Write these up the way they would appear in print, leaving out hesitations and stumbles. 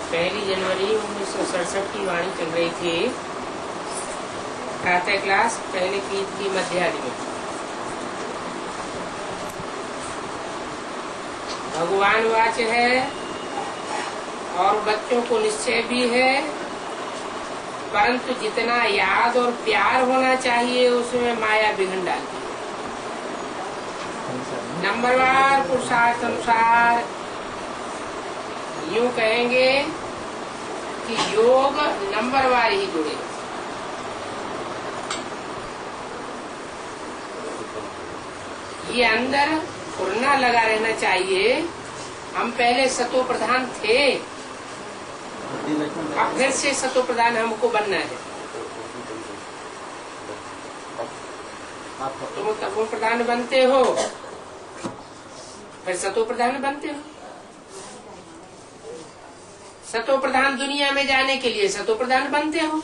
पहली जनवरी 1967 की वाणी चल रही थी। प्रातः क्लास पहले की मध्याह्न में भगवान वाच है और बच्चों को निश्चय भी है, परंतु जितना याद और प्यार होना चाहिए उसमें माया विघ्न डालती है। नंबरवार पुरुषार्थ अनुसार यूं कहेंगे कि योग नंबरवार ही जुड़ेगा। ये अंदर फुरना लगा रहना चाहिए। हम पहले सतो प्रधान थे, अब फिर से सतो प्रधान हमको बनना है। तुम तपो प्रधान बनते हो, फिर सतो प्रधान बनते हो। सतो प्रधान दुनिया में जाने के लिए सतो प्रधान बनते हो।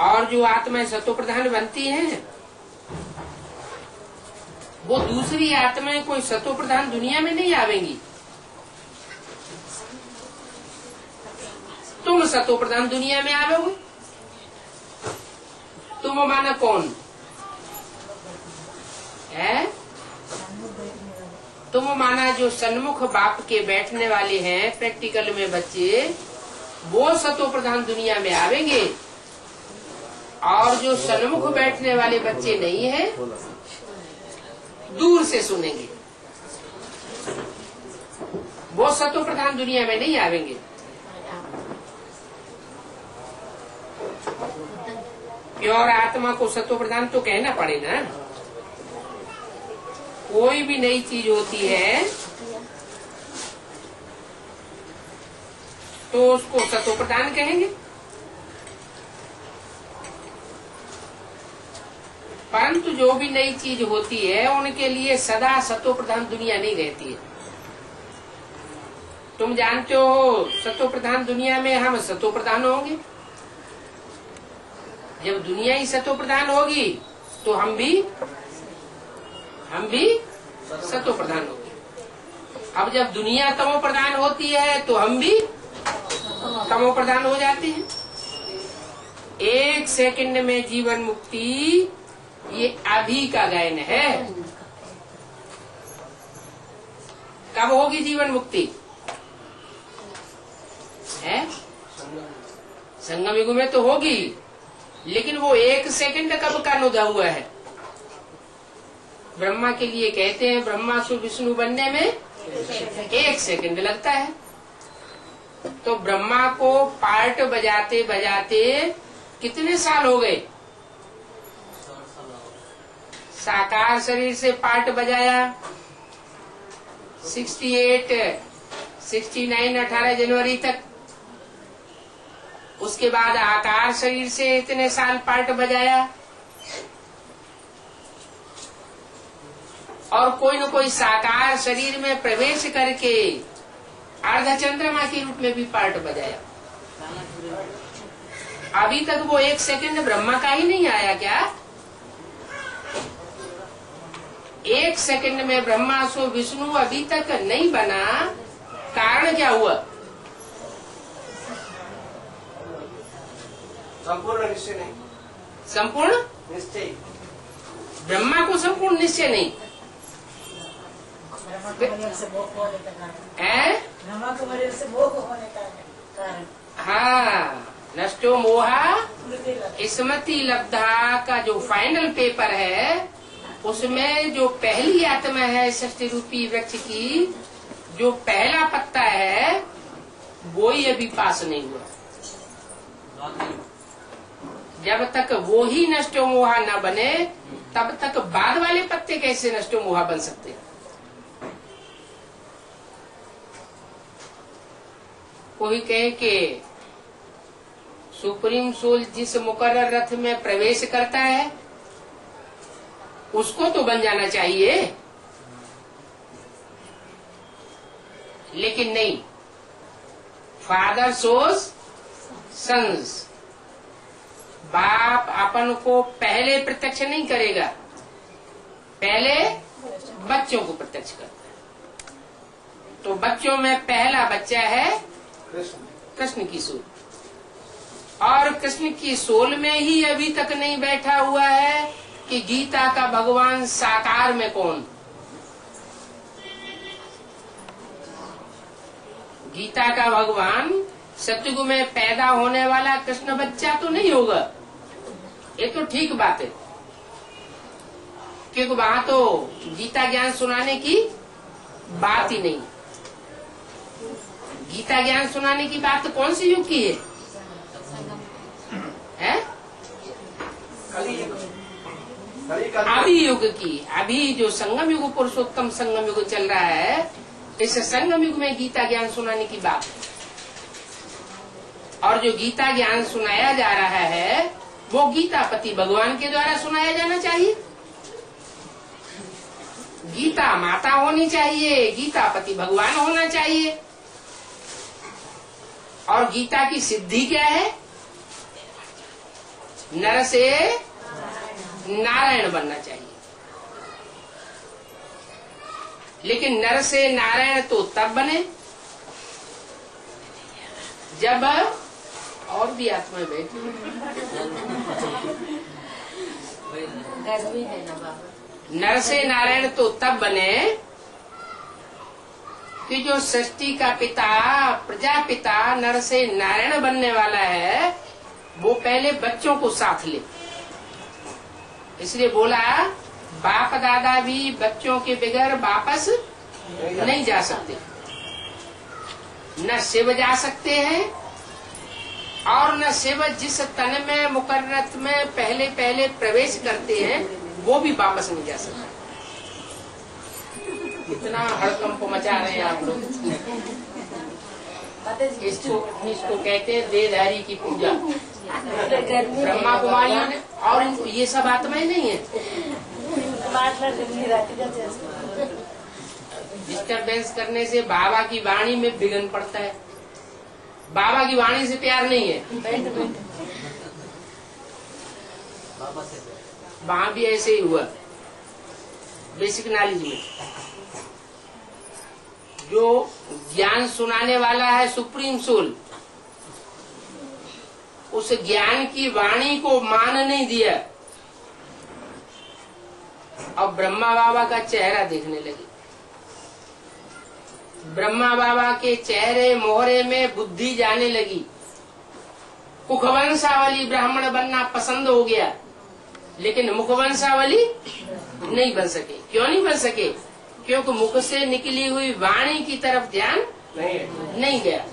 और जो आत्माएं सतो प्रधान बनती हैं, वो दूसरी आत्माएं कोई सतो प्रधान दुनिया में नहीं आवेंगी। तुम सतो प्रधान दुनिया में आओगे। तुम माना कौन है? तुम माना जो सन्मुख बाप के बैठने वाले हैं प्रैक्टिकल में बच्चे, वो सतो प्रधान दुनिया में आवेंगे। और जो सन्मुख बैठने वाले बच्चे नहीं हैं, दूर से सुनेंगे, वो सतो प्रधान दुनिया में नहीं आवेंगे। प्योर आत्मा को सतो प्रधान तो कहना पड़ेगा। कोई भी नई चीज होती है तो उसको सतो प्रधान कहेंगे। परंतु जो भी नई चीज होती है उनके लिए सदा सतो प्रधान दुनिया नहीं रहती है। तुम जानते हो सतो प्रधान दुनिया में हम सतो प्रधान होंगे। जब दुनिया ही सतो प्रधान होगी तो हम भी सतो प्रधान होंगे। अब जब दुनिया तमो प्रधान होती है तो हम भी तमो प्रधान हो जाते हैं। 1 सेकंड में जीवन मुक्ति, ये अभी का गायन है। कब होगी जीवन मुक्ति? है संगम युग में तो होगी, लेकिन वो 1 सेकंड कब का नुदा हुआ है? ब्रह्मा के लिए कहते हैं ब्रह्मा से विष्णु बनने में 1 सेकंड लगता है। तो ब्रह्मा को पार्ट बजाते बजाते कितने साल हो गए? साकार शरीर से पार्ट बजाया 68, 69, 18 जनवरी तक। उसके बाद आकार शरीर से इतने साल पार्ट बजाया, और कोई न कोई साकार शरीर में प्रवेश करके अर्धचंद्रमा के रूप में भी पार्ट बजाया। अभी तक वो 1 सेकंड ब्रह्मा का ही नहीं आया क्या? 1 सेकंड में ब्रह्मा सो विष्णु अभी तक नहीं बना। कारण क्या हुआ? संपूर्ण निश्चय नहीं। संपूर्ण निश्चय। ब्रह्मा को संपूर्ण निश्चय नहीं है। हाँ, नष्टो मोहा स्मृति लब्धा का जो फाइनल पेपर है, उसमें जो पहली आत्मा है सृष्टि रूपी वृक्ष की, जो पहला पत्ता है, वो ही अभी पास नहीं हुआ। जब तक वो ही नष्टो मोहा न बने, तब तक बाद वाले पत्ते कैसे नष्टो मोहा बन सकते हैं? कोई कहे कि सुप्रीम सोल जिस मुकर्रर रथ में प्रवेश करता है उसको तो बन जाना चाहिए, लेकिन नहीं। फादर सोज सन्स, बाप अपन को पहले प्रत्यक्ष नहीं करेगा, पहले बच्चों बच्चों को प्रत्यक्ष करता है। तो बच्चों में पहला बच्चा है कृष्ण की सोल, और कृष्ण की सोल में ही अभी तक नहीं बैठा हुआ है कि गीता का भगवान साकार में कौन। गीता का भगवान सतयुग में पैदा होने वाला कृष्ण बच्चा तो नहीं होगा, ये तो ठीक बात है, क्योंकि वहां तो गीता ज्ञान सुनाने की बात ही नहीं। गीता ज्ञान सुनाने की बात कौन सी युग की है? अभी युग की। अभी जो संगम युग, पुरुषोत्तम संगम युग चल रहा है, इस संगम युग में गीता ज्ञान सुनाने की बात है। और जो गीता ज्ञान सुनाया जा रहा है वो गीतापति भगवान के द्वारा सुनाया जाना चाहिए। गीता माता होनी चाहिए, गीतापति भगवान होना चाहिए। और गीता की सिद्धि क्या है? नर से नारायण बनना चाहिए। लेकिन नर से नारायण तो तब बने जब और भी आत्मा बैठी। नर से नारायण तो तब बने कि जो सृष्टि का पिता, प्रजापिता नर से नारायण बनने वाला है, वो पहले बच्चों को साथ ले। इसलिए बोला बाप दादा भी बच्चों के बगैर वापस नहीं जा सकते। न शिव जा सकते हैं और न शिव जिस तन में मुकर्रत में पहले पहले प्रवेश करते हैं वो भी वापस नहीं जा सकते। इतना हड़कंप मचा रहे हैं आप लोग। इसको कहते हैं देहधारी की पूजा। ब्रह्मा कुमारियों ने, और इनको ये सब आत्माएं नहीं है। डिस्टर्बेंस करने से बाबा की वाणी में विघ्न पड़ता है। बाबा की वाणी से प्यार नहीं है। वहां भी ऐसे ही हुआ। बेसिक नॉलेज में जो ज्ञान सुनाने वाला है सुप्रीम सोल, उस ज्ञान की वाणी को मान नहीं दिया और ब्रह्मा बाबा का चेहरा देखने लगे। ब्रह्मा बाबा के चेहरे मोहरे में बुद्धि जाने लगी। मुखवंशावली ब्राह्मण बनना पसंद हो गया, लेकिन मुखवंशावली नहीं बन सके। क्यों नहीं बन सके? क्योंकि मुख से निकली हुई वाणी की तरफ ध्यान नहीं गया।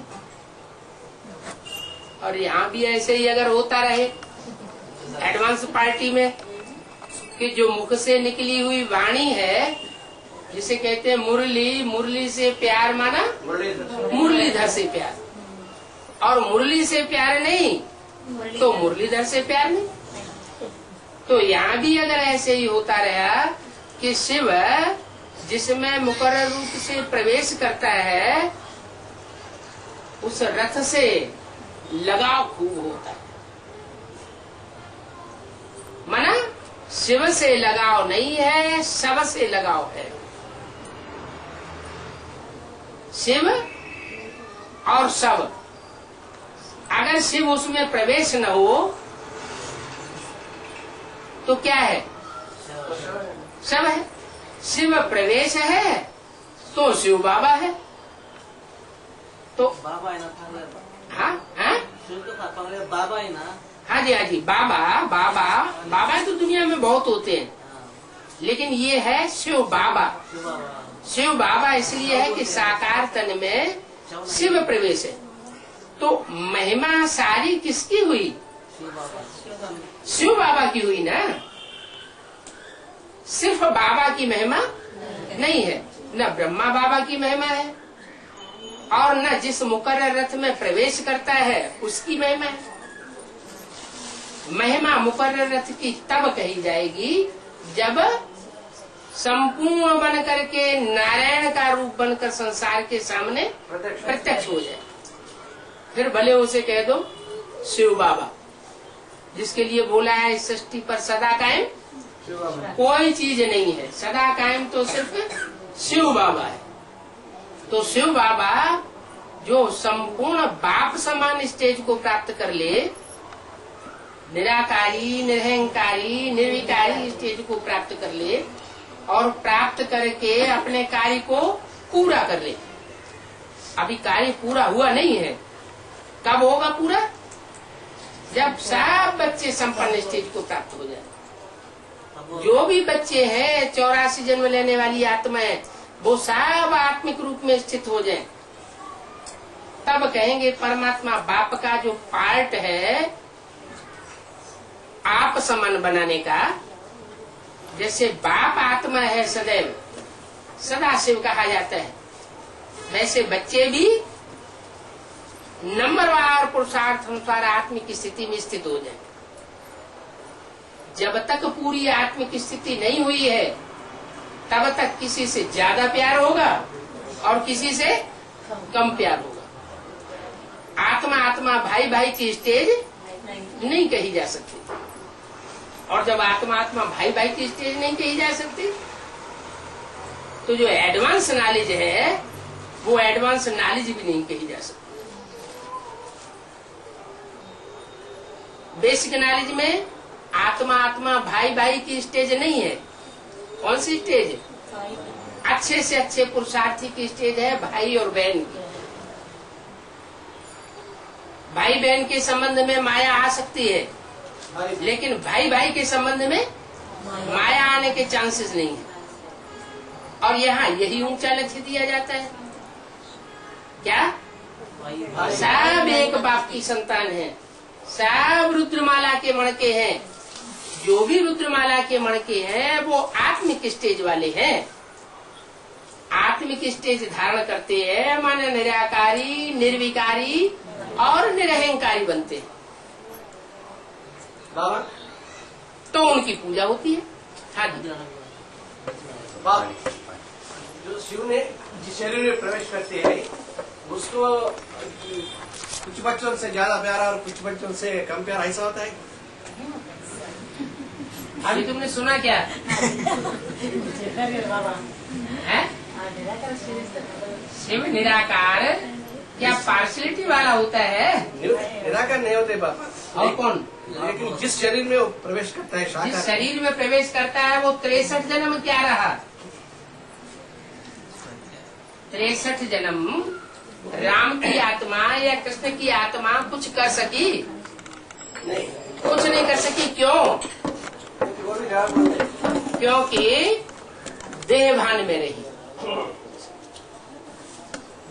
और यहाँ भी ऐसे ही अगर होता रहे एडवांस पार्टी में कि जो मुख से निकली हुई वाणी है, जिसे कहते हैं मुरली, मुरली से प्यार माना मुरलीधर से प्यार, और मुरली से प्यार नहीं तो मुरलीधर से प्यार नहीं। तो यहाँ भी अगर ऐसे ही होता रहा कि शिव जिसमें मुकर्रर रूप से प्रवेश करता है, उस रथ से लगाव खूब होता है। माना शिव से लगाव नहीं है, शव से लगाव है। शिव और शव, अगर शिव उसमें प्रवेश न हो तो क्या है? शव है। शिव प्रवेश है तो शिव बाबा है। तो बाबा है ना, हाँ हाँ बाबा है ना। हाँ जी, हाँ जी, बाबा बाबा बाबा तो दुनिया में बहुत होते हैं, लेकिन ये है शिव बाबा। शिव बाबा इसलिए है कि साकार तन में शिव प्रवेश है। तो महिमा सारी किसकी हुई? शिव बाबा की हुई ना। सिर्फ बाबा की महिमा नहीं है, न ब्रह्मा बाबा की महिमा है और न जिस मुकर्रर रथ में प्रवेश करता है उसकी महिमा है। महिमा मुकर्रर रथ की तब कही जाएगी जब संपूर्ण बन करके नारायण का रूप बनकर संसार के सामने प्रत्यक्ष हो जाए। फिर भले उसे कह दो शिव बाबा, जिसके लिए बोला है इस सृष्टि पर सदा कायम कोई चीज नहीं है। सदा कायम तो सिर्फ शिव बाबा है। तो शिव बाबा जो संपूर्ण बाप समान स्टेज को प्राप्त कर ले, निराकारी, निरहंकारी, निर्विकारी स्टेज को प्राप्त कर ले और प्राप्त करके अपने कार्य को पूरा कर ले। अभी कार्य पूरा हुआ नहीं है, कब होगा पूरा? जब सब बच्चे संपन्न स्टेज को प्राप्त हो जाए। जो भी बच्चे हैं 84 जन्म लेने वाली आत्माएं, वो सब आत्मिक रूप में स्थित हो जाएं। तब कहेंगे परमात्मा बाप का जो पार्ट है आप समान बनाने का, जैसे बाप आत्मा है सदैव सदा शिव कहा जाता है, वैसे बच्चे भी नंबरवार पुरुषार्थ अनुसार आत्मिक स्थिति में स्थित हो जाए। जब तक पूरी आत्मिक स्थिति नहीं हुई है तब तक किसी से ज्यादा प्यार होगा और किसी से कम प्यार होगा। आत्मा आत्मा भाई भाई की स्टेज नहीं कही जा सकती, और जब आत्मा आत्मा भाई भाई की स्टेज नहीं कही जा सकती तो जो एडवांस नॉलेज है वो एडवांस नॉलेज भी नहीं कही जा सकती। बेसिक नॉलेज में आत्मा आत्मा भाई भाई की स्टेज नहीं है। कौन सी स्टेज? अच्छे से अच्छे पुरुषार्थी की स्टेज है भाई और बहन की। भाई बहन के संबंध में माया आ सकती है, लेकिन भाई भाई के संबंध में माया आने के चांसेस नहीं है। और यहाँ यही ऊंचा लक्ष्य दिया जाता है। क्या? सब एक बाप की संतान है, सब रुद्रमाला के मणके हैं। जो भी रुद्रमाला के मणके हैं वो आत्मिक स्टेज वाले हैं। आत्मिक स्टेज धारण करते हैं माने निराकारी, निर्विकारी और निरहंकारी बनते हैं। बाबा तो उनकी पूजा होती है। हाँ जी। जो शिव ने जिस शरीर में प्रवेश करते हैं उसको कुछ बच्चों से ज्यादा प्यारा और कुछ बच्चों से कम प्यारा, ऐसा होता है? अभी तुमने सुना क्या है? शिव निराकार क्या पार्शलिटी वाला होता है? निराकार नहीं होते बाबा। और कौन? लेकिन जिस शरीर में वो प्रवेश करता है जिस शाकाहार, शरीर में प्रवेश करता है वो 63 जन्म क्या रहा? 63 जन्म राम की आत्मा या कृष्ण की आत्मा कुछ कर सकी? नहीं, कुछ नहीं कर सकी। क्यों? क्योंकि देहभान में रही।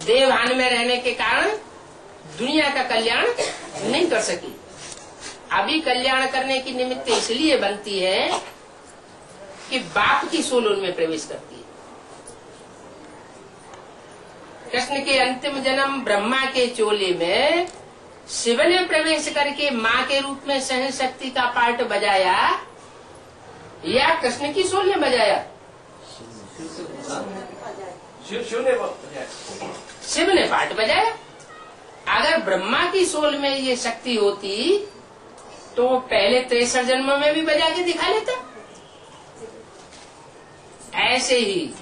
देहभान में रहने के कारण दुनिया का कल्याण नहीं कर सकी। अभी कल्याण करने की निमित्त इसलिए बनती है कि बाप की सोल उनमें प्रवेश करती है। कृष्ण के अंतिम जन्म ब्रह्मा के चोले में शिव ने प्रवेश करके माँ के रूप में सहन शक्ति का पार्ट बजाया या कृष्ण की सोल ने बजाया? शिव ने पार्ट बजाया। अगर ब्रह्मा की सोल में ये शक्ति होती तो वो पहले 63 जन्म में भी बजा के दिखा लेता। ऐसे ही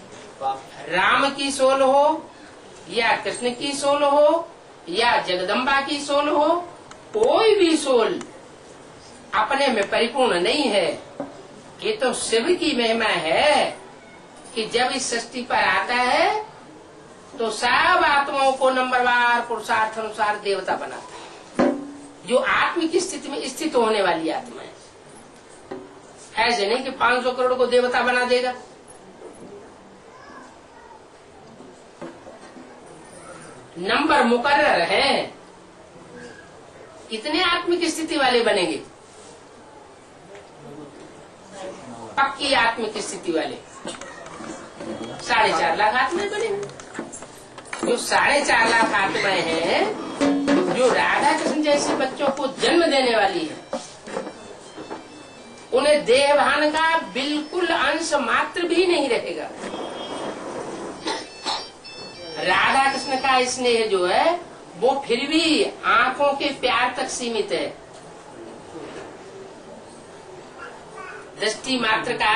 राम की सोल हो या कृष्ण की सोल हो या जगदम्बा की सोल हो, कोई भी सोल अपने में परिपूर्ण नहीं है। ये तो शिव की महिमा है कि जब इस सृष्टि पर आता है तो सब आत्माओं को नंबरवार पुरुषार्थ अनुसार देवता बनाता है, जो आत्मिक स्थिति में स्थित होने वाली आत्मा है। ऐसे नहीं कि 500 करोड़ को देवता बना देगा। नंबर मुकर्रर है, कितने आत्मिक स्थिति वाले बनेंगे? पक्की आत्मिक स्थिति वाले 4.5 लाख आत्माएं बनेंगे। जो 4.5 लाख आत्माएं हैं जो राधा कृष्ण जैसे बच्चों को जन्म देने वाली है, उन्हें देहभान का बिल्कुल अंश मात्र भी नहीं रहेगा। राधा कृष्ण का स्नेह जो है वो फिर भी आंखों के प्यार तक सीमित है। दृष्टि मात्र का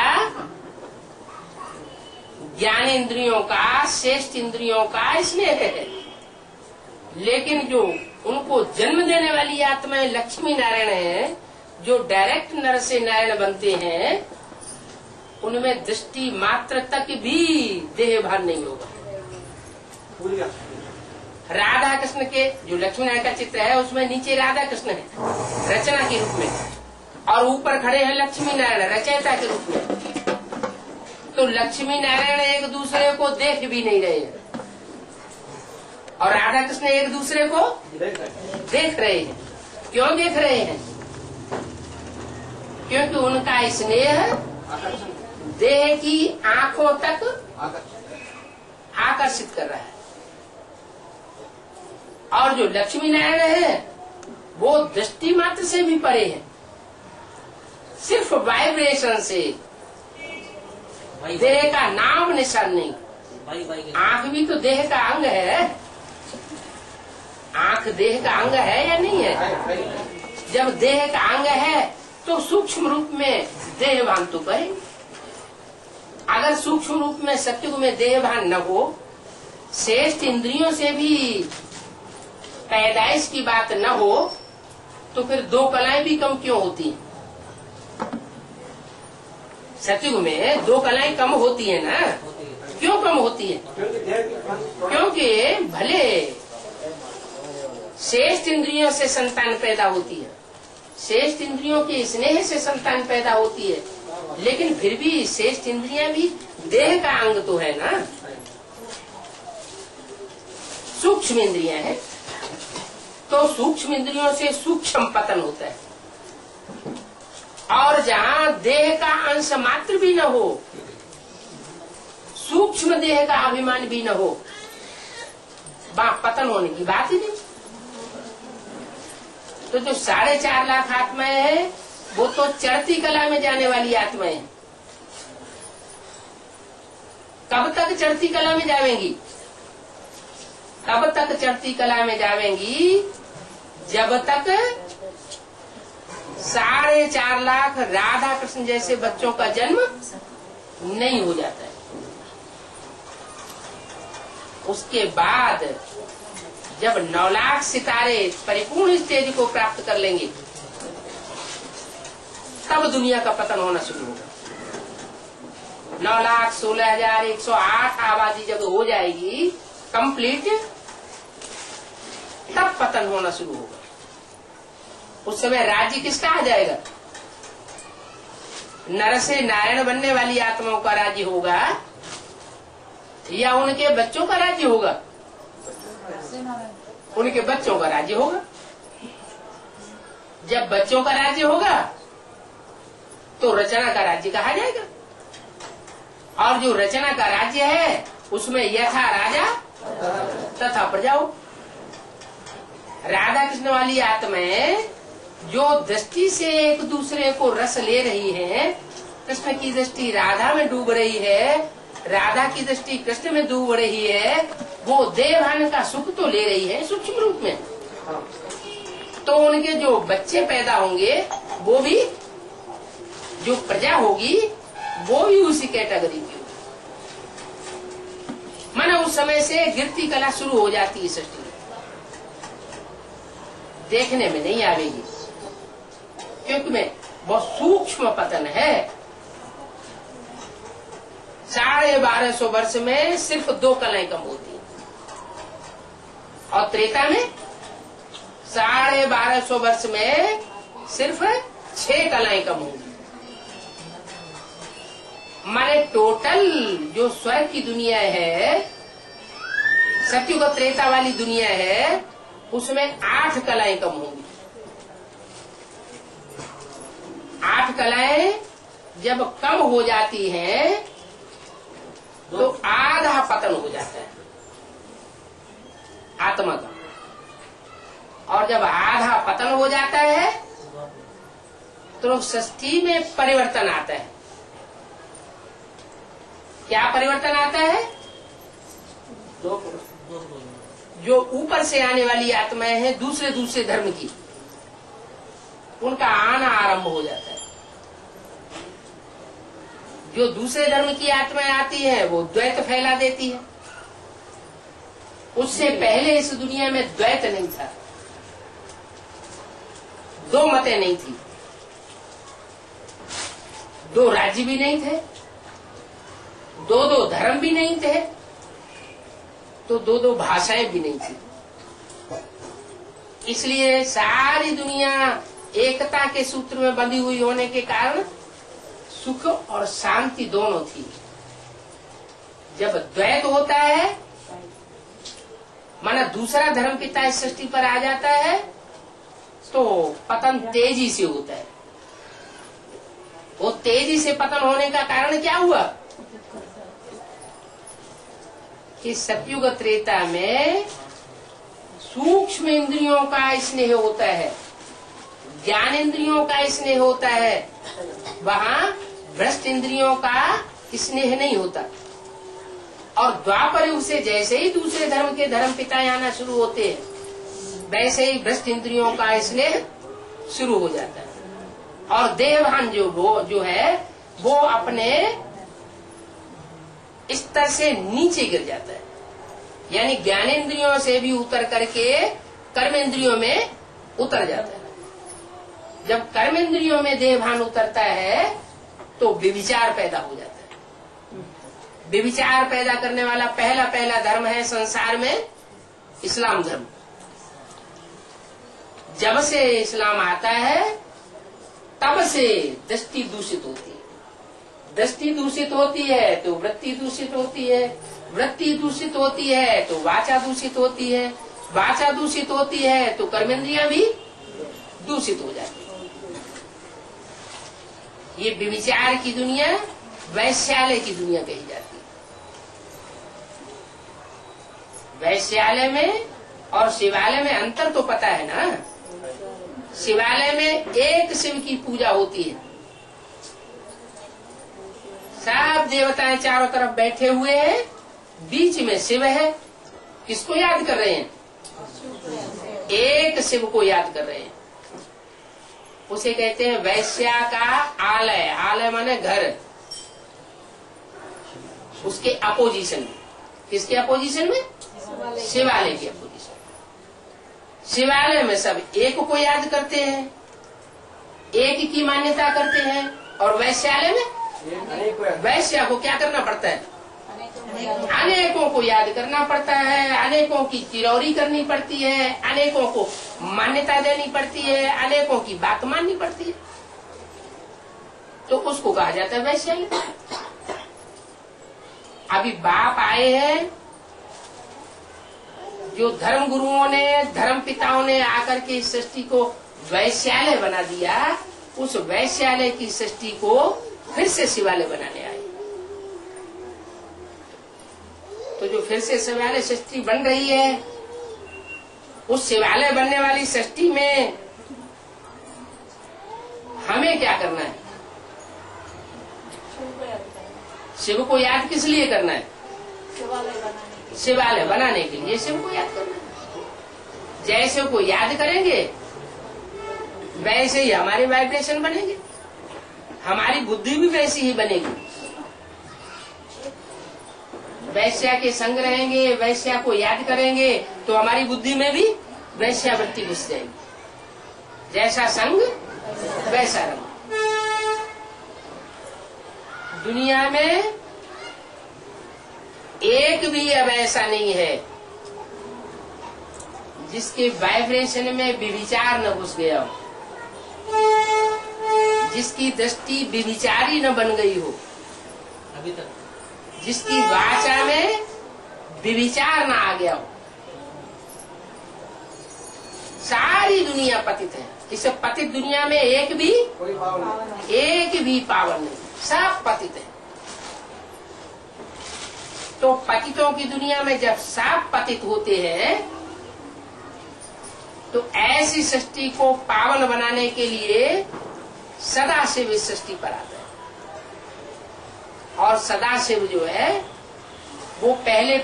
ज्ञान इंद्रियों का, श्रेष्ठ इंद्रियों का स्नेह है। लेकिन जो उनको जन्म देने वाली आत्माएं लक्ष्मी नारायण है, जो डायरेक्ट नर से नारायण बनते हैं, उनमें दृष्टि मात्र तक भी देह भान नहीं होगा। राधा कृष्ण के जो लक्ष्मी नारायण का चित्र है, उसमें नीचे राधा कृष्ण है रचना के रूप में, और ऊपर खड़े हैं लक्ष्मी नारायण रचयिता के रूप में। तो लक्ष्मी नारायण एक दूसरे को देख भी नहीं रहे हैं, और राधा कृष्ण एक दूसरे को देख रहे हैं। क्यों देख रहे हैं? क्योंकि उनका स्नेह देह की आंखों तक आकर्षित कर रहा है। और जो लक्ष्मी नारायण है, वो दृष्टि मात्र से भी परे है। सिर्फ वाइब्रेशन से, देह का नाम निशान नहीं। आंख भी तो देह का अंग है। आंख देह का अंग है या नहीं है? जब देह का अंग है तो सूक्ष्म रूप में देह भान तो करे। अगर सूक्ष्म रूप में सत्युग में देह भान न हो, श्रेष्ठ इंद्रियों से भी पैदाइश की बात न हो, तो फिर दो कलाएं भी कम क्यों होती हैं? सत्युग में दो कलाएं कम होती है ना। क्यों कम होती है? क्योंकि भले श्रेष्ठ इंद्रियों से संतान पैदा होती है, श्रेष्ठ इंद्रियों के स्नेह से संतान पैदा होती है, लेकिन फिर भी श्रेष्ठ इंद्रियां भी देह का अंग तो है ना, सूक्ष्म इंद्रियां हैं। तो सूक्ष्म इंद्रियों से सूक्ष्म पतन होता है। और जहाँ देह का अंश मात्र भी न हो, सूक्ष्म देह का अभिमान भी न हो, वहां पतन होने की बात ही नहीं। तो जो 4.5 लाख आत्माएं हैं, वो तो चढ़ती कला में जाने वाली आत्माएं हैं। कब तक चढ़ती कला में जावेंगी? कब तक चढ़ती कला में जावेंगी? जब तक 4.5 लाख राधा कृष्ण जैसे बच्चों का जन्म नहीं हो जाता है। उसके बाद जब 9 लाख सितारे परिपूर्ण स्टेज को प्राप्त कर लेंगे, तब दुनिया का पतन होना शुरू होगा। 9,16,108 आबादी जब हो जाएगी कंप्लीट, तब पतन होना शुरू होगा। उस समय राज्य किसका आ जाएगा? नर से नारायण बनने वाली आत्माओं का राज्य होगा या उनके बच्चों का राज्य होगा? उनके बच्चों का राज्य होगा। जब बच्चों का राज्य होगा तो रचना का राज्य कहा जाएगा। और जो रचना का राज्य है, उसमें यथा राजा तथा प्रजा हो। राधा कृष्ण वाली आत्माएं जो दृष्टि से एक दूसरे को रस ले रही हैं, कृष्ण की दृष्टि राधा में डूब रही है, राधा की दृष्टि कृष्ण में डूब रही है, वो देवभान का सुख तो ले रही है सूक्ष्म रूप में। तो उनके जो बच्चे पैदा होंगे, वो भी, जो प्रजा होगी वो भी उसी कैटेगरी की। माना उस समय से गिरती कला शुरू हो जाती है सृष्टि में। देखने में नहीं आवेगी, क्योंकि में बहुत सूक्ष्म पतन है। 1250 वर्ष में सिर्फ 2 कलाएं कम होती हैं, और त्रेता में 1250 वर्ष में सिर्फ 6 कलाएं कम होंगी। माने टोटल जो स्वर्ग की दुनिया है, सत्युग त्रेता वाली दुनिया है, उसमें 8 कलाएं कम होंगी। 8 कलाएं जब कम हो जाती हैं तो आधा पतन हो जाता है आत्मा का। और जब आधा पतन हो जाता है तो सृष्टि में परिवर्तन आता है। क्या परिवर्तन आता है? जो ऊपर से आने वाली आत्माएं हैं दूसरे दूसरे धर्म की, उनका आना आरंभ हो जाता है। जो दूसरे धर्म की आत्माएं आती है वो द्वैत फैला देती है। उससे पहले इस दुनिया में द्वैत नहीं था, दो मतें नहीं थी, दो राज्य भी नहीं थे, दो दो धर्म भी नहीं थे, तो दो दो भाषाएं भी नहीं थी। इसलिए सारी दुनिया एकता के सूत्र में बंधी हुई होने के कारण सुख और शांति दोनों थी। जब द्वैत होता है, माना दूसरा धर्म पिता इस सृष्टि पर आ जाता है, तो पतन तेजी से होता है। वो तेजी से पतन होने का कारण क्या हुआ कि सतयुग त्रेता में सूक्ष्म इंद्रियों का स्नेह होता है, ज्ञान इंद्रियों का स्नेह होता है, वहाँ भ्रष्ट इंद्रियों का स्नेह नहीं होता। और द्वापर युग से जैसे ही दूसरे धर्म के धर्म पिता आना शुरू होते हैं, वैसे ही भ्रष्ट इंद्रियों का स्नेह शुरू हो जाता है। और देवभान जो है वो अपने स्तर से नीचे गिर जाता है, यानी ज्ञानेंद्रियों से भी उतर करके कर्मेंद्रियों में उतर जाता है। जब कर्मेंद्रियों में देहभान उतरता है तो व्यभिचार पैदा हो जाता है। व्यभिचार पैदा करने वाला पहला धर्म है संसार में इस्लाम धर्म। जब से इस्लाम आता है तब से दृष्टि दूषित होती है, दृष्टि दूषित होती है तो वृत्ति दूषित होती है, वृत्ति दूषित होती है तो वाचा दूषित होती है, वाचा दूषित होती है तो कर्मेंद्रियां भी दूषित हो जाती है। ये व्यभिचार की दुनिया वैश्यालय की दुनिया कही जाती है। वैश्यालय में और शिवालय में अंतर तो पता है ना। शिवालय में एक शिव की पूजा होती है, सब देवताएं चारों तरफ बैठे हुए हैं, बीच में शिव है। किसको याद कर रहे हैं? एक शिव को याद कर रहे हैं। उसे कहते हैं वैश्या का आलय। आलय माने घर। उसके अपोजिशन में, किसके अपोजिशन में? शिवालय के अपोजिशन। शिवालय में सब एक को याद करते हैं, एक की मान्यता करते हैं। और वैश्यालय में वैश्या को क्या करना पड़ता है? अनेकों को याद करना पड़ता है, अनेकों की चिरौरी करनी पड़ती है, अनेकों को मान्यता देनी पड़ती है, अनेकों की बात माननी पड़ती है। तो उसको कहा जाता है वैश्यालय। अभी बाप आए हैं, जो धर्म गुरुओं ने, धर्म पिताओं ने आकर के इस सृष्टि को वैश्यालय बना दिया, उस वैश्यालय की सृष्टि को फिर से शिवालय बनाने आए। तो जो फिर से शिवालय सृष्टि बन रही है, उस शिवालय बनने वाली सृष्टि में हमें क्या करना है? शिव को याद किस लिए करना है? शिवालय बनाने के लिए शिव को याद करना है। जैसे को याद करेंगे वैसे ही हमारे वाइब्रेशन बनेंगे, हमारी बुद्धि भी वैसी ही बनेगी। वैश्या के संग रहेंगे, वैश्या को याद करेंगे तो हमारी बुद्धि में भी वैश्यावृत्ति घुस जाएगी। जैसा संग वैसा रंग। दुनिया में एक भी अब ऐसा नहीं है जिसके वाइब्रेशन में व्यभिचार न घुस गया हो, जिसकी दृष्टि व्यभिचारी न बन गई हो अभी तक, जिसकी वाचा में व्यभिचार न आ गया हो। सारी दुनिया पतित है। इस पतित दुनिया में एक भी पावन नहीं, सब पतित है। तो पतितों की दुनिया में जब सब पतित होते हैं तो ऐसी सृष्टि को पावन बनाने के लिए सदाशिव इस सृष्टि पर आता है। और सदाशिव जो है वो पहले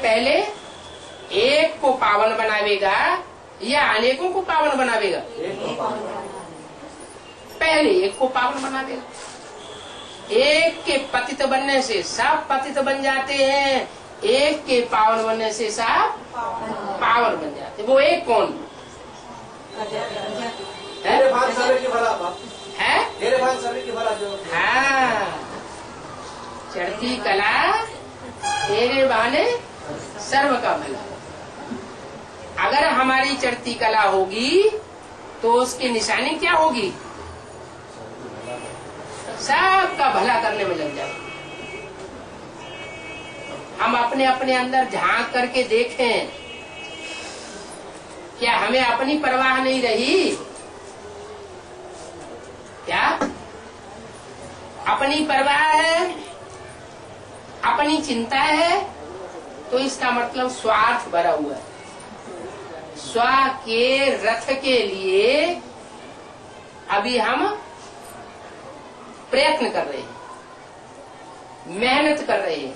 एक को पावन बनावेगा या अनेकों को पावन बनावेगा? पहले एक को पावन बनावेगा। एक के पतित बनने से सब पतित बन जाते हैं, एक के पावन बनने से सब पावन बन जाते। वो एक कौन है? हाँ, चढ़ती कला तेरे बहाने सर्व का भला। अगर हमारी चढ़ती कला होगी तो उसकी निशानी क्या होगी? सबका भला करने में लग जाए। हम अपने अपने अंदर झांक करके देखें, क्या हमें अपनी परवाह नहीं रही? क्या अपनी परवाह है, अपनी चिंता है, तो इसका मतलब स्वार्थ भरा हुआ है। स्व के रथ के लिए अभी हम प्रयत्न कर रहे हैं, मेहनत कर रहे हैं,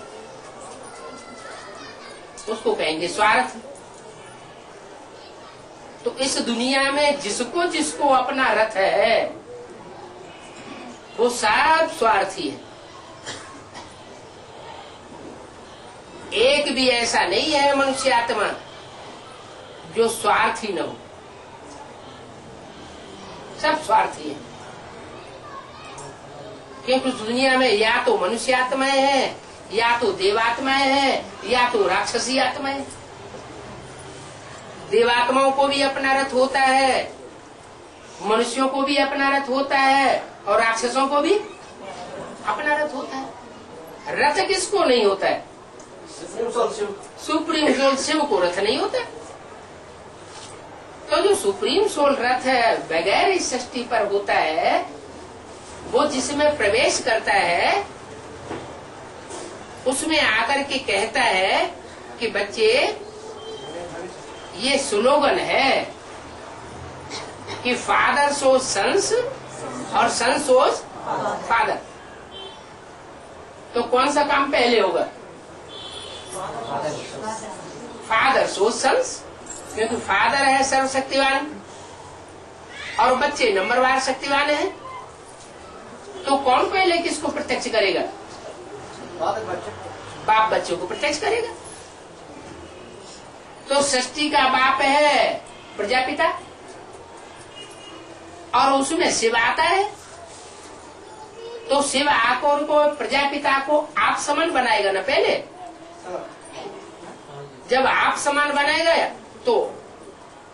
उसको कहेंगे स्वार्थ। तो इस दुनिया में जिसको जिसको अपना रथ है वो सब स्वार्थी है। एक भी ऐसा नहीं है मनुष्य आत्मा जो स्वार्थी न हो, सब स्वार्थी है। क्योंकि उस दुनिया में या तो मनुष्य आत्माएं हैं, या तो देवात्माएं हैं, या तो राक्षसी आत्माएं। देवात्माओं को भी अपना रथ होता है, मनुष्यों को भी अपना रथ होता है, और राक्षसों को भी अपना रथ होता है। रथ किसको नहीं होता है? सुप्रीम सोल शिव को रथ नहीं होता। तो जो सुप्रीम सोल रथ है बगैर इस सृष्टि पर होता है, वो जिसमें प्रवेश करता है उसमें आकर के कहता है कि बच्चे ये स्लोगन है कि फादर सोज सन्स और सन सोज फादर। तो कौन सा काम पहले होगा? फादर सोज सन्स, क्योंकि फादर है सर्वशक्तिवान और बच्चे नंबरवार शक्तिवान है। तो कौन पहले किसको प्रत्यक्ष करेगा? बाप बच्चों को प्रत्यक्ष करेगा। तो सृष्टि का बाप है प्रजापिता, और उसमें शिव आता है। तो शिव आकर को प्रजापिता को आप समान बनाएगा ना पहले। जब आप समान बनाएगा तो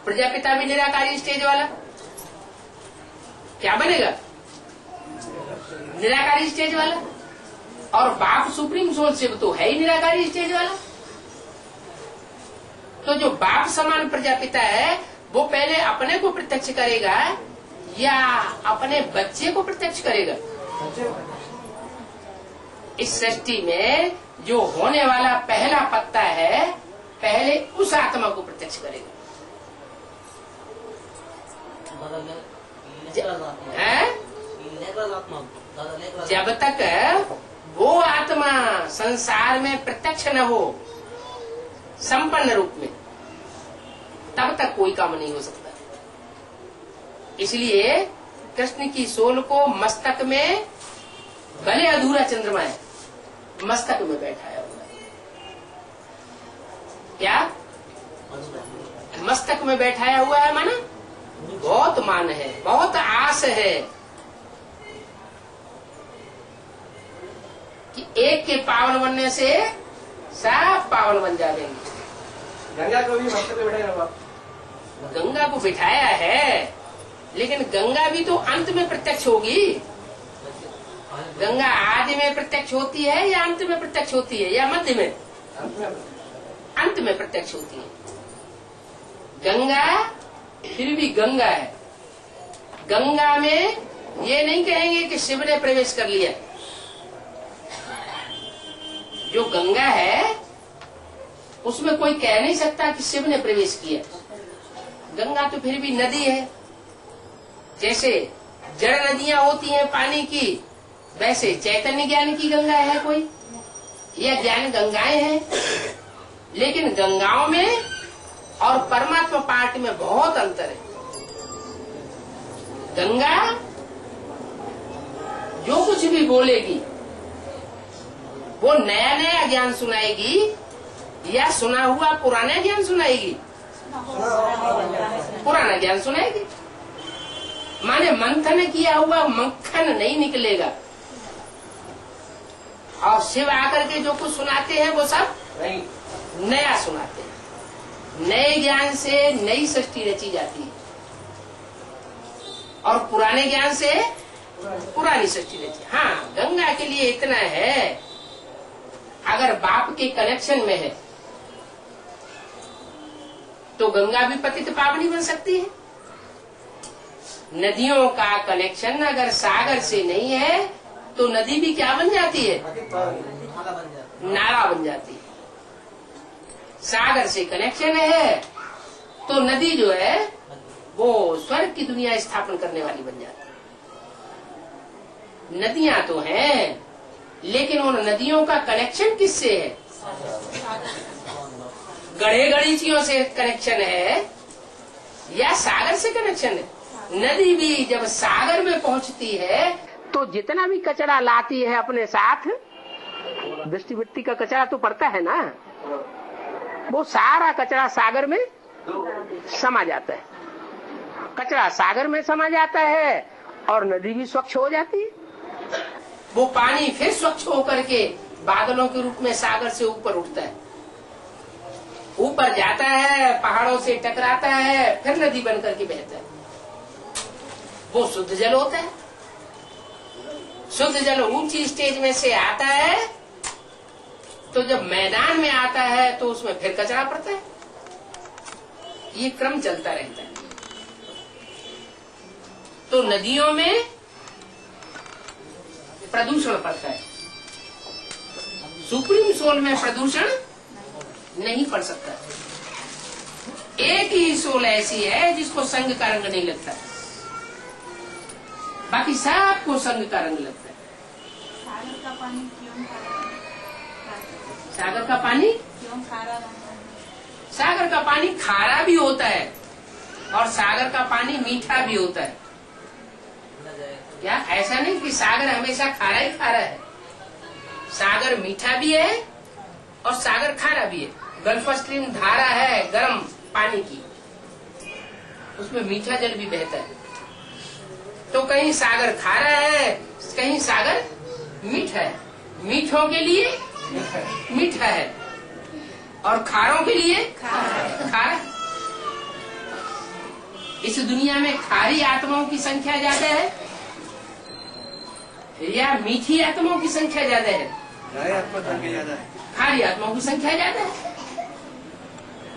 प्रजापिता भी निराकारी स्टेज वाला क्या बनेगा? निराकारी स्टेज वाला। और बाप सुप्रीम सोल शिव तो है ही निराकारी स्टेज वाला। तो जो बाप समान प्रजापिता है वो पहले अपने को प्रत्यक्ष करेगा या अपने बच्चे को प्रत्यक्ष करेगा? इस सृष्टि में जो होने वाला पहला पत्ता है पहले उस आत्मा को प्रत्यक्ष करेगा। जब तक वो आत्मा संसार में प्रत्यक्ष न हो संपन्न रूप में, तब तक कोई काम नहीं हो सकता। इसलिए कृष्ण की सोल को मस्तक में, भले अधूरा चंद्रमा है, मस्तक में बैठाया हुआ है। क्या मस्तक में बैठाया हुआ है? माना बहुत मान है, बहुत आस है कि एक के पावन बनने से सब पावन बन जाएंगे। गंगा को भी मस्तक में बैठाया हुआ। गंगा को बिठाया है, लेकिन गंगा भी तो अंत में प्रत्यक्ष होगी। गंगा आदि में प्रत्यक्ष होती है या अंत में प्रत्यक्ष होती है या मध्य में? अंत में प्रत्यक्ष होती है। गंगा फिर भी गंगा है। गंगा में ये नहीं कहेंगे कि शिव ने प्रवेश कर लिया। जो गंगा है उसमें कोई कह नहीं सकता कि शिव ने प्रवेश किया। गंगा तो फिर भी नदी है। जैसे जड़ नदियां होती हैं पानी की, वैसे चैतन्य ज्ञान की गंगा है कोई, यह ज्ञान गंगाएं हैं। लेकिन गंगाओं में और परमात्मा पार्ट में बहुत अंतर है। गंगा जो कुछ भी बोलेगी वो नया नया ज्ञान सुनाएगी या सुना हुआ पुराना ज्ञान सुनाएगी? पुराना ज्ञान सुनाएगी। माने मंथन किया हुआ मक्खन नहीं निकलेगा। और शिव आकर के जो कुछ सुनाते हैं वो सब नया सुनाते हैं। नए ज्ञान से नई सृष्टि रची जाती है और पुराने ज्ञान से पुरानी सृष्टि रची। हाँ, गंगा के लिए इतना है, अगर बाप के कनेक्शन में है तो गंगा भी पतित पावनी बन सकती है। नदियों का कनेक्शन अगर सागर से नहीं है तो नदी भी क्या बन जाती है? नाला बन जाती है। सागर से कनेक्शन है तो नदी जो है वो स्वर्ग की दुनिया स्थापन करने वाली बन जाती है। नदियां तो हैं, लेकिन उन नदियों का कनेक्शन किससे है? गढ़े गणितियों से कनेक्शन है या सागर से कनेक्शन है? नदी भी जब सागर में पहुंचती है तो जितना भी कचरा लाती है अपने साथ, दृष्टि वृत्ति का कचरा तो पड़ता है ना, वो सारा कचरा सागर में समा जाता है। कचरा सागर में समा जाता है और नदी भी स्वच्छ हो जाती है। वो पानी फिर स्वच्छ होकर के बादलों के रूप में सागर से ऊपर उठता है, ऊपर जाता है, पहाड़ों से टकराता है, फिर नदी बनकर के बहता है। वो शुद्ध जल होता है। शुद्ध जल ऊंची स्टेज में से आता है तो जब मैदान में आता है तो उसमें फिर कचरा पड़ता है। ये क्रम चलता रहता है। तो नदियों में प्रदूषण पड़ता है, सुप्रीम सोल में प्रदूषण नहीं पड़ सकता। एक ही सोल ऐसी है जिसको संग का रंग नहीं लगता, बाकी सबको संग का रंग लगता है। सागर का पानी क्यों खारा? सागर का पानी क्यों खारा? सागर का पानी खारा भी होता है और सागर का पानी मीठा भी होता है। क्या ऐसा नहीं कि सागर हमेशा खारा ही खारा है? सागर मीठा भी है और सागर खारा भी है। गल्फ स्ट्रीम धारा है गर्म पानी की, उसमें मीठा जल भी बहता है। तो कहीं सागर खारा है, कहीं सागर मीठा है। मीठों के लिए मीठा है और खारों के लिए खारा। इस दुनिया में खारी आत्माओं की संख्या ज्यादा है या मीठी आत्माओं की संख्या ज्यादा है? खारी आत्माओं की संख्या ज्यादा है।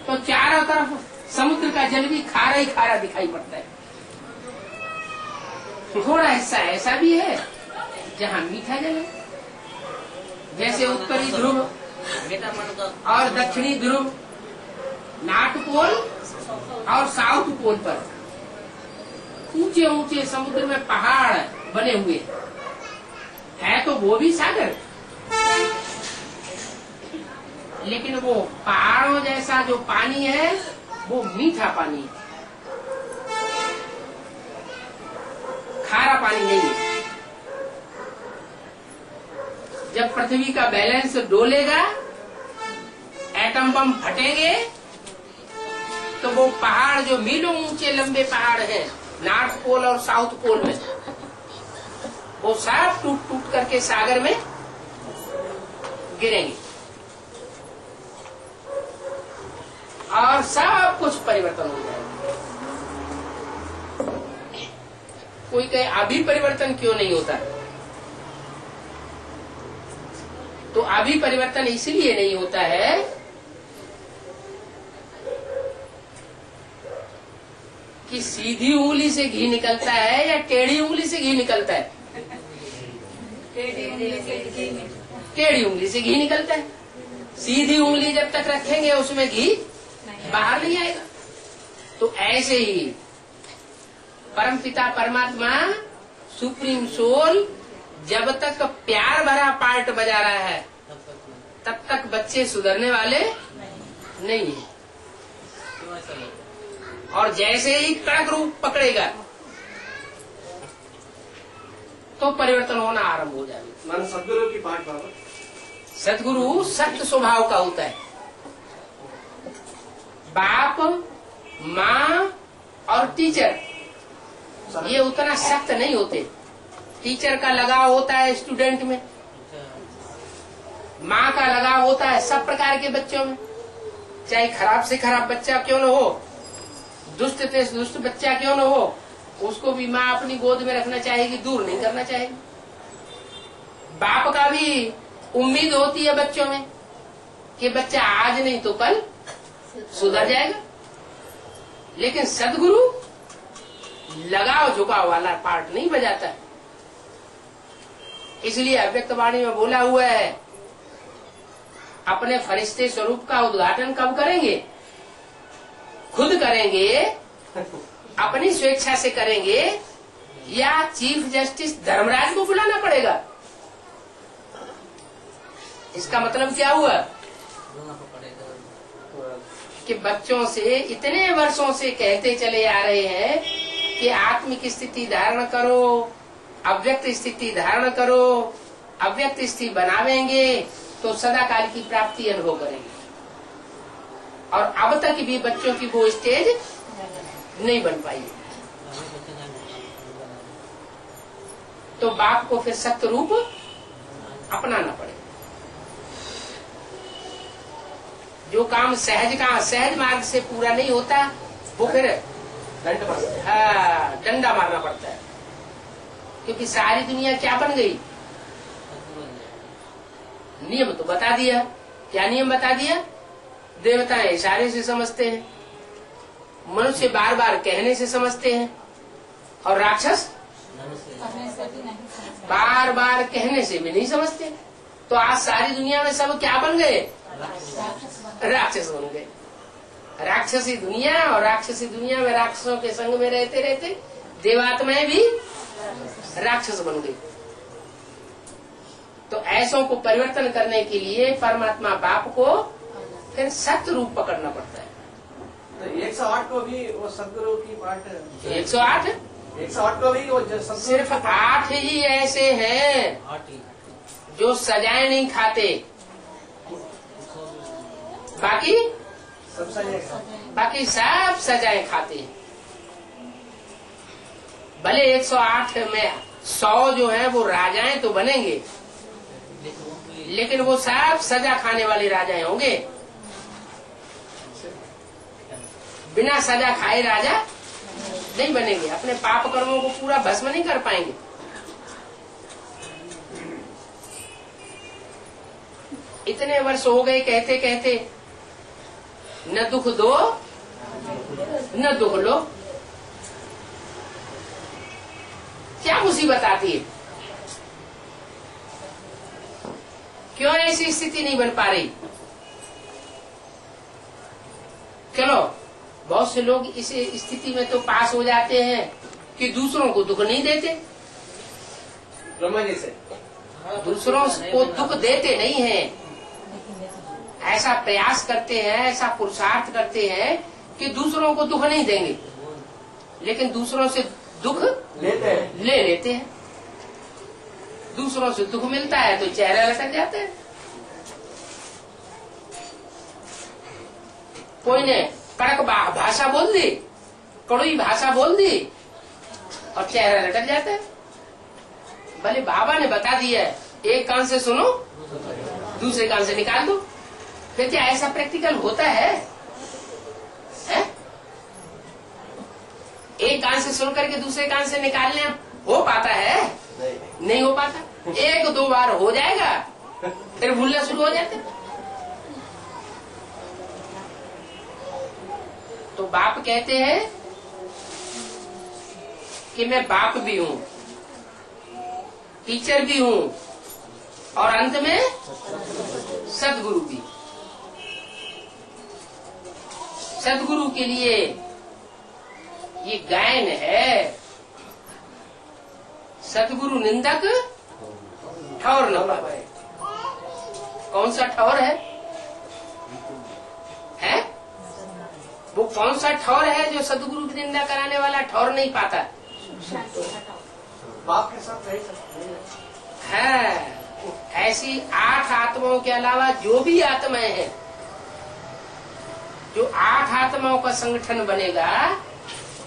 तो चारों तरफ समुद्र का जल भी खारा ही खारा दिखाई पड़ता है। थोड़ा हिस्सा ऐसा भी है जहाँ मीठा जल है, जैसे उत्तरी ध्रुव और दक्षिणी ध्रुव, नॉर्थ पोल और साउथ पोल पर ऊंचे ऊंचे समुद्र में पहाड़ बने हुए है, तो वो भी सागर, लेकिन वो पहाड़ों जैसा जो पानी है वो मीठा पानी है, खारा पानी नहीं है। जब पृथ्वी का बैलेंस डोलेगा, एटम बम फटेंगे, तो वो पहाड़ जो मीलों ऊंचे लंबे पहाड़ हैं नॉर्थ पोल और साउथ पोल में, वो सब टूट टूट करके सागर में गिरेंगे और सब कुछ परिवर्तन हो जाएगा। कोई कहे अभी परिवर्तन क्यों नहीं होता? तो अभी परिवर्तन इसलिए नहीं होता है कि सीधी उंगली से घी निकलता है या टेढ़ी उंगली से घी निकलता है? टेढ़ी उंगली से घी निकलता है। सीधी उंगली जब तक रखेंगे उसमें घी बाहर नहीं आएगा। तो ऐसे ही परमपिता परमात्मा सुप्रीम सोल जब तक प्यार भरा पार्ट बजा रहा है तब तक बच्चे सुधरने वाले नहीं है। और जैसे ही कड़क रूप पकड़ेगा तो परिवर्तन होना आरंभ हो जाएगा। मन सदगुरु की पाठ बाबा। सदगुरु सख्त स्वभाव का होता है। बाप, माँ और टीचर ये उतना सख्त नहीं होते। टीचर का लगाव होता है स्टूडेंट में, माँ का लगाव होता है सब प्रकार के बच्चों में, चाहे खराब से खराब बच्चा क्यों न हो, दुष्ट से दुष्ट बच्चा क्यों न हो, उसको भी माँ अपनी गोद में रखना चाहेगी, दूर नहीं करना चाहेगी। बाप का भी उम्मीद होती है बच्चों में कि बच्चा आज नहीं तो कल सुधर जाएगा। लेकिन सदगुरु लगाव झुकाव वाला पार्ट नहीं बजाता है। इसलिए अव्यक्त वाणी में बोला हुआ है, अपने फरिश्ते स्वरूप का उद्घाटन कब करेंगे? खुद करेंगे, अपनी स्वेच्छा से करेंगे, या चीफ जस्टिस धर्मराज को बुलाना पड़ेगा? इसका मतलब क्या हुआ कि बच्चों से इतने वर्षों से कहते चले आ रहे हैं कि आत्मिक स्थिति धारण करो, अव्यक्त स्थिति धारण करो, अव्यक्त स्थिति बनावेंगे तो सदा काल की प्राप्ति अनुभव करेंगे। और अब तक भी बच्चों की वो स्टेज नहीं बन पाई। तो बाप को फिर सत्य रूप अपनाना पड़ेगा। जो काम सहज मार्ग से पूरा नहीं होता वो फिर डंडा मारना पड़ता है। क्योंकि सारी दुनिया क्या बन गई? नियम तो बता दिया। क्या नियम बता दिया? देवताएं इशारे से समझते हैं, मनुष्य बार बार कहने से समझते हैं, और राक्षस बार बार कहने से भी नहीं समझते। तो आज सारी दुनिया में सब क्या बन गए? राक्षस बन गए। राक्षसी दुनिया, और राक्षसी दुनिया में राक्षसों के संग में रहते रहते देवात्माएं भी राक्षस बन गई। तो ऐसों को परिवर्तन करने के लिए परमात्मा बाप को फिर सत्य रूप पकड़ना पड़ता है। तो 108 को भी वो सदगुरु की पाठ 108 को भी वो सिर्फ 8 ही ऐसे हैं जो सजाएं नहीं खाते, बाकी सब सजाएं खाते हैं। भले 108 में 100 जो है वो राजाएं तो बनेंगे, लेकिन वो सब सजा खाने वाले राजाएं होंगे। बिना सजा खाए राजा नहीं बनेंगे। अपने पाप कर्मों को पूरा भस्म नहीं कर पाएंगे। इतने वर्ष हो गए कहते कहते, न दुख दो न दुख लो। क्या मुसीबत आती है? क्यों ऐसी स्थिति नहीं बन पा रही? चलो, बहुत से लोग इस स्थिति में तो पास हो जाते हैं कि दूसरों को दुख नहीं देते। ब्रह्मा जी से दूसरों को दुख देते नहीं हैं, ऐसा प्रयास करते हैं, ऐसा पुरुषार्थ करते हैं कि दूसरों को दुख नहीं देंगे, लेकिन दूसरों से दुख ले लेते हैं। दूसरों से दुख मिलता है तो चेहरा लटक जाता है। कोई ने कड़क भाषा बोल दी, कड़वी भाषा बोल दी और चेहरा लटक जाता है। भले बाबा ने बता दिया है, एक कान से सुनो दूसरे कान से निकाल दो। फिर क्या ऐसा प्रैक्टिकल होता है? एक कान से सुन करके दूसरे कान से निकालने हो पाता है? नहीं हो पाता। 1-2 बार हो जाएगा, फिर भूलना शुरू हो जाता है। तो बाप कहते हैं कि मैं बाप भी हूँ, टीचर भी हूँ, और अंत में सदगुरु भी। सदगुरु के लिए ये गायन है, सदगुरु निंदक ठौर न पाए। कौन सा ठौर है? वो कौन सा ठौर है जो सदगुरु की निंदा कराने वाला ठौर नहीं पाता? बाप के साथ रह सकते हैं। है। ऐसी 8 आत्माओं के अलावा जो भी आत्माएं हैं, जो 8 आत्माओं का संगठन बनेगा,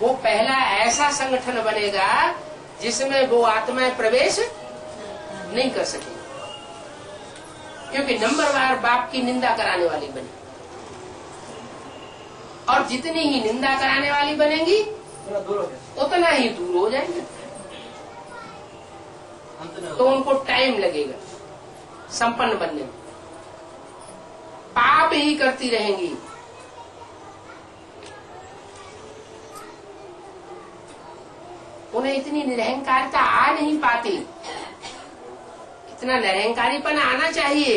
वो पहला ऐसा संगठन बनेगा जिसमें वो आत्माएं प्रवेश नहीं कर सकेंगी, क्योंकि नंबरवार बाप की निंदा कराने वाली बनी, और जितनी ही निंदा कराने वाली बनेंगी थोड़ा दूर हो गया। उतना ही दूर हो जाएंगे। तो उनको टाइम लगेगा संपन्न बनने में, पाप ही करती रहेंगी। उन्हें इतनी निरहंकारिता आ नहीं पाती। इतना निरहंकारीपन आना चाहिए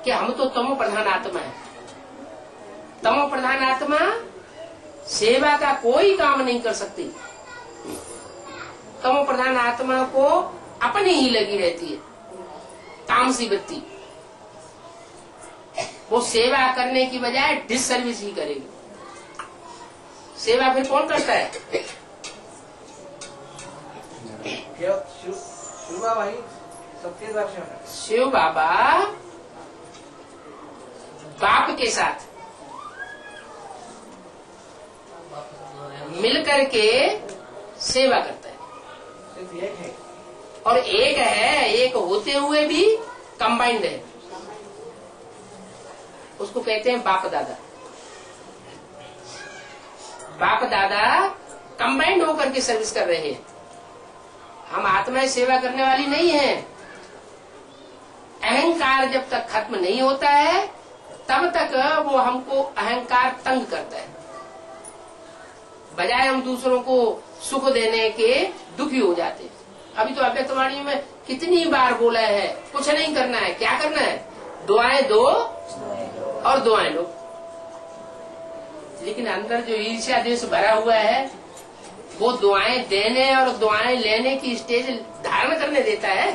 कि हम तो तमो प्रधान आत्मा है। तमो प्रधान आत्मा सेवा का कोई काम नहीं कर सकती। तमो प्रधान आत्मा को अपनी ही लगी रहती है तामसी वृत्ति। वो सेवा करने की बजाय डिससर्विस ही करेगी। सेवा फिर कौन करता है? शिव बाबा ही सबके दर्शन है। शिव बाबा बाप के साथ मिलकर के सेवा करता है। सिर्फ एक है और एक होते हुए भी कंबाइंड है। उसको कहते हैं बाप दादा। बाप दादा कंबाइंड होकर के सर्विस कर रहे हैं। हम आत्माएं सेवा करने वाली नहीं है। अहंकार जब तक खत्म नहीं होता है तब तक वो हमको अहंकार तंग करता है। बजाय हम दूसरों को सुख देने के दुखी हो जाते हैं। अभी तो अव्यक्तवाणी में कितनी बार बोला है, कुछ नहीं करना है। क्या करना है? दुआएं दो और दुआएं लो। लेकिन अंदर जो ईर्ष्या द्वेष भरा हुआ है वो दुआएं देने और दुआएं लेने की स्टेज धारण करने देता है?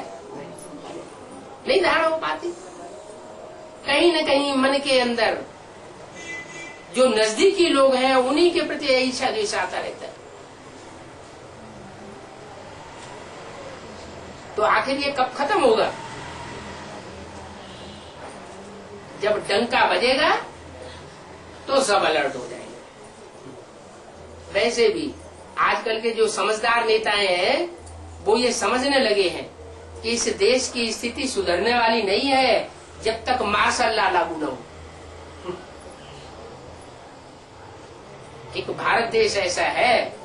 नहीं धारण हो पाती। कहीं न कहीं मन के अंदर जो नजदीकी लोग हैं उन्हीं के प्रति ईर्ष्या द्वेष आता रहता है। तो आखिर ये कब खत्म होगा? जब डंका बजेगा तो सब अलर्ट हो जाएंगे। वैसे भी आजकल के जो समझदार नेताएं हैं वो ये समझने लगे हैं कि इस देश की स्थिति सुधरने वाली नहीं है जब तक मार्शल लॉ लागू न हो। एक भारत देश ऐसा है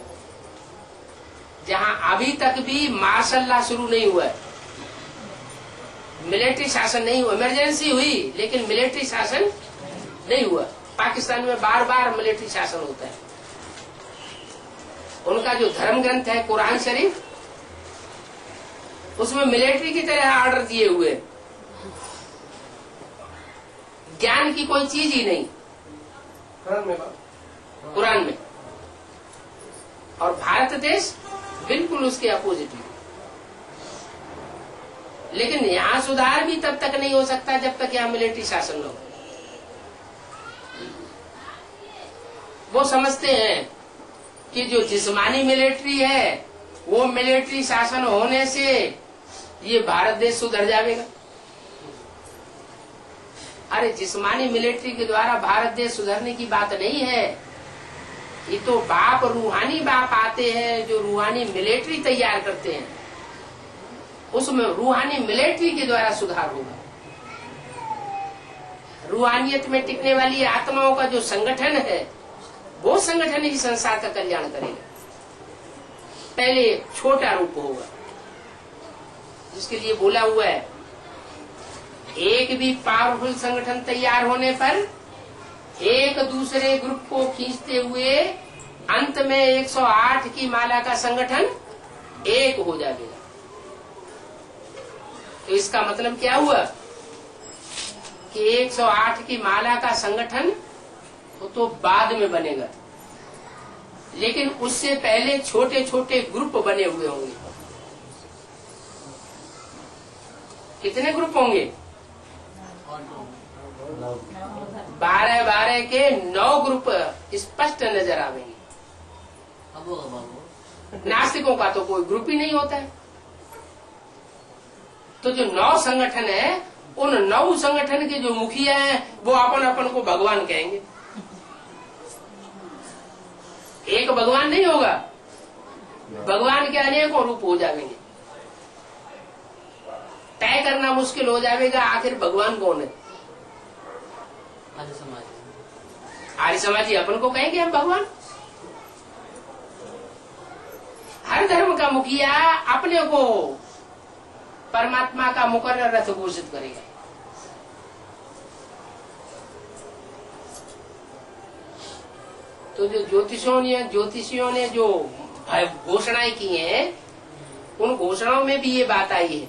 जहां अभी तक भी मार्शल लॉ शुरू नहीं हुआ है। मिलिट्री शासन नहीं हुआ। इमरजेंसी हुई लेकिन मिलिट्री शासन नहीं हुआ। पाकिस्तान में बार बार मिलिट्री शासन होता है। उनका जो धर्म ग्रंथ है कुरान शरीफ, उसमें मिलिट्री की तरह ऑर्डर दिए हुए। ज्ञान की कोई चीज ही नहीं कुरान में। और भारत देश बिल्कुल उसके अपोजिट है। लेकिन यहाँ सुधार भी तब तक नहीं हो सकता जब तक यहाँ मिलिट्री शासन न हो। वो समझते हैं कि जो जिस्मानी मिलिट्री है वो मिलिट्री शासन होने से ये भारत देश सुधर जाएगा। अरे जिस्मानी मिलिट्री के द्वारा भारत देश सुधरने की बात नहीं है। ये तो बाप रूहानी बाप आते हैं जो रूहानी मिलिट्री तैयार करते हैं। उसमें रूहानी मिलिट्री के द्वारा सुधार होगा। रूहानियत में टिकने वाली आत्माओं का जो संगठन है वो संगठन ही संसार का कल्याण करेगा। पहले छोटा रूप होगा जिसके लिए बोला हुआ है एक भी पावरफुल संगठन तैयार होने पर एक दूसरे ग्रुप को खींचते हुए अंत में 108 की माला का संगठन एक हो जाएगा। तो इसका मतलब क्या हुआ कि 108 की माला का संगठन वो तो बाद में बनेगा, लेकिन उससे पहले छोटे छोटे ग्रुप बने हुए होंगे। कितने ग्रुप होंगे? 12 के 9 ग्रुप स्पष्ट नजर आवेंगे। नास्तिकों का तो कोई ग्रुप ही नहीं होता है। तो जो 9 संगठन है, उन 9 संगठन के जो मुखिया हैं वो अपन अपन को भगवान कहेंगे। एक भगवान नहीं होगा, भगवान के अनेकों रूप हो जाएंगे। तय करना मुश्किल हो जाएगा आखिर भगवान कौन है। आर्य समाजी अपन को कहेंगे हम भगवान। हर धर्म का मुखिया अपने को परमात्मा का मुकर्रर रथ घोषित करेगा। तो जो ज्योतिषियों ने जो घोषणाएं की हैं, उन घोषणाओं में भी ये बात आई है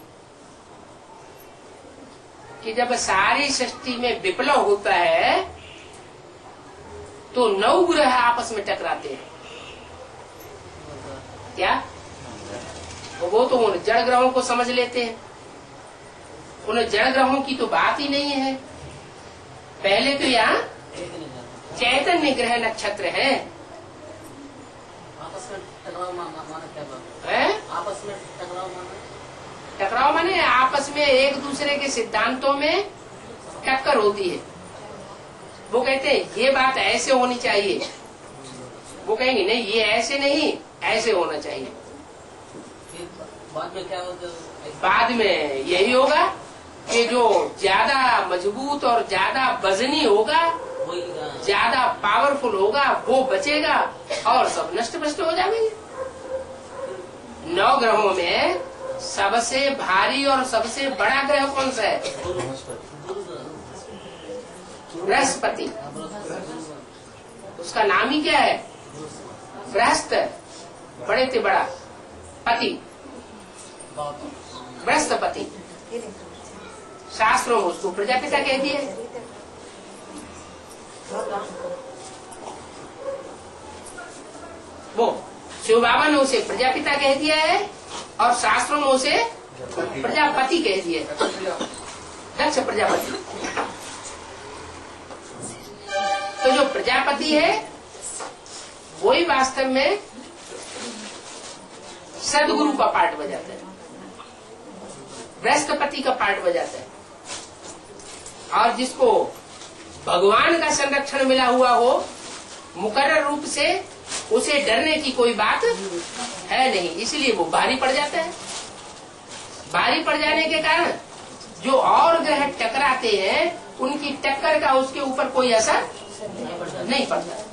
कि जब सारी सृष्टि में विप्लव होता है तो 9 ग्रह आपस में टकराते हैं। क्या वो तो उन जड़ ग्रहों को समझ लेते हैं। उन जड़ ग्रहों की तो बात ही नहीं है। पहले तो यहाँ चैतन्य ग्रह नक्षत्र है। आपस में टकराव माना क्या बात है? आपस में टकराव माने आपस में एक दूसरे के सिद्धांतों में टक्कर होती है। वो कहते हैं ये बात ऐसे होनी चाहिए, वो कहेंगे नहीं ये ऐसे नहीं, ऐसे होना चाहिए। बाद में क्या होगा? बाद में यही होगा कि जो ज्यादा मजबूत और ज्यादा वजनी होगा, ज्यादा पावरफुल होगा, वो बचेगा और सब नष्ट भ्रष्ट हो जाएंगे। 9 ग्रहों में सबसे भारी और सबसे बड़ा ग्रह कौन सा है? बृहस्पति। उसका नाम ही क्या है? बृहस्पति। बड़े से बड़ा पति, बृहस्पति। शास्त्रों में उसको प्रजापिता कह दिए। वो शिव बाबा ने उसे प्रजापिता कह दिया है और शास्त्रों में उसे प्रजापति कह दिया है, दक्ष प्रजापति। तो जो प्रजापति है वही वास्तव में सदगुरु का पार्ट बजाता है, बृहस्पति का पार्ट बजाता है। और जिसको भगवान का संरक्षण मिला हुआ हो मुकर्रर रूप से, उसे डरने की कोई बात है नहीं, इसलिए वो भारी पड़ जाता है। भारी पड़ जाने के कारण जो और ग्रह टकराते हैं उनकी टक्कर का उसके ऊपर कोई असर नहीं पड़ता।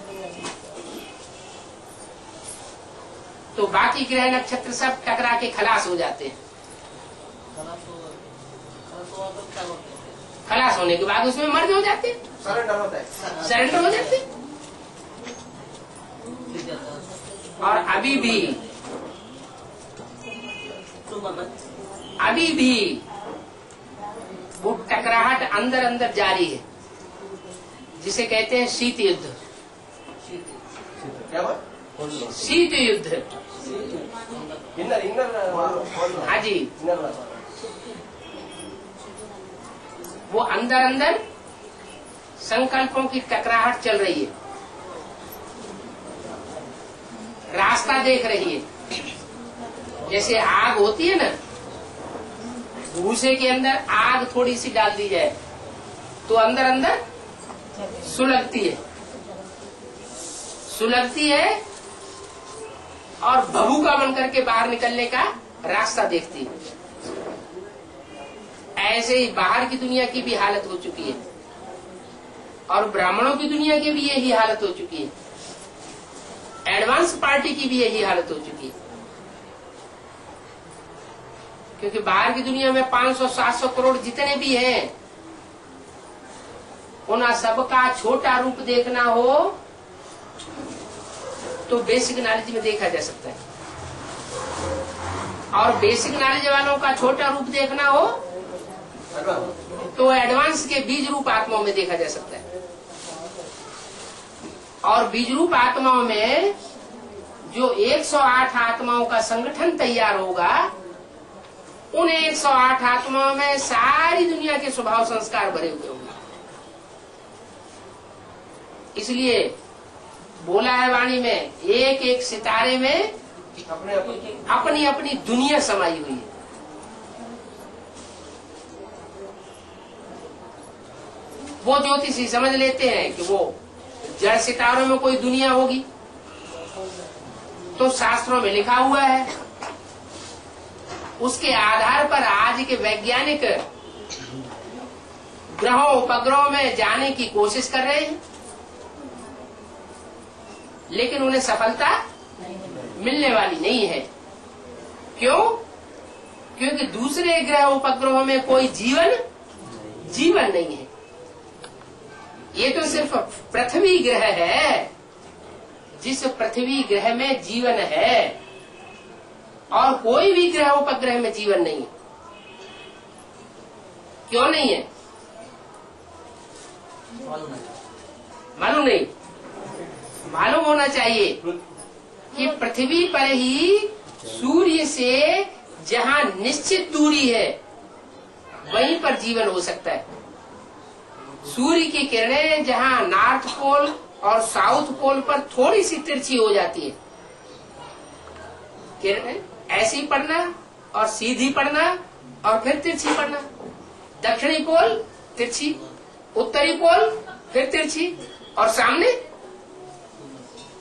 तो बाकी ग्रह नक्षत्र सब टकरा के खलास हो जाते हैं। खलास होने के बाद उसमें मर्ज हो जाते हैं, सरेंडर होता है, सरेंडर हो जाते हैं। और अभी भी वो टकराहट अंदर अंदर जारी है, जिसे कहते हैं शीत युद्ध। क्या बात? शीत युद्ध, हाँ जी। वो अंदर अंदर संकल्पों की टकराहट चल रही है, रास्ता देख रही है। जैसे आग होती है ना, भूसे के अंदर आग थोड़ी सी डाल दी जाए तो अंदर अंदर सुलगती है और भभूका बन करके बाहर निकलने का रास्ता देखती है। ऐसे ही बाहर की दुनिया की भी हालत हो चुकी है और ब्राह्मणों की दुनिया की भी यही हालत हो चुकी है। एडवांस पार्टी की भी यही हालत हो चुकी है, क्योंकि बाहर की दुनिया में 500-700 करोड़ जितने भी हैं, उन सबका छोटा रूप देखना हो तो बेसिक नॉलेज में देखा जा सकता है, और बेसिक नॉलेज वालों का छोटा रूप देखना हो तो एडवांस के बीज रूप आत्माओं में देखा जा सकता है। और बीज रूप आत्माओं में जो 108 आत्माओं का संगठन तैयार होगा, उन 108 आत्माओं में सारी दुनिया के स्वभाव संस्कार भरे हुए होंगे। इसलिए बोला है वाणी में, एक एक सितारे में अपनी अपनी दुनिया समाई हुई है। वो ज्योतिषी समझ लेते हैं कि वो जड़ सितारों में कोई दुनिया होगी, तो शास्त्रों में लिखा हुआ है, उसके आधार पर आज के वैज्ञानिक ग्रहों उपग्रहों में जाने की कोशिश कर रहे हैं, लेकिन उन्हें सफलता मिलने वाली नहीं है। क्यों? क्योंकि दूसरे ग्रह उपग्रहों में कोई जीवन नहीं है। ये तो सिर्फ पृथ्वी ग्रह है, जिस पृथ्वी ग्रह में जीवन है, और कोई भी ग्रह उपग्रह में जीवन नहीं है। क्यों नहीं है? मालूम नहीं। मालूम होना चाहिए कि पृथ्वी पर ही सूर्य से जहाँ निश्चित दूरी है वहीं पर जीवन हो सकता है। सूर्य की किरणें जहाँ नॉर्थ पोल और साउथ पोल पर थोड़ी सी तिरछी हो जाती है, किरणें ऐसी पड़ना और सीधी पड़ना और फिर तिरछी पड़ना, दक्षिणी पोल तिरछी, उत्तरी पोल फिर तिरछी और सामने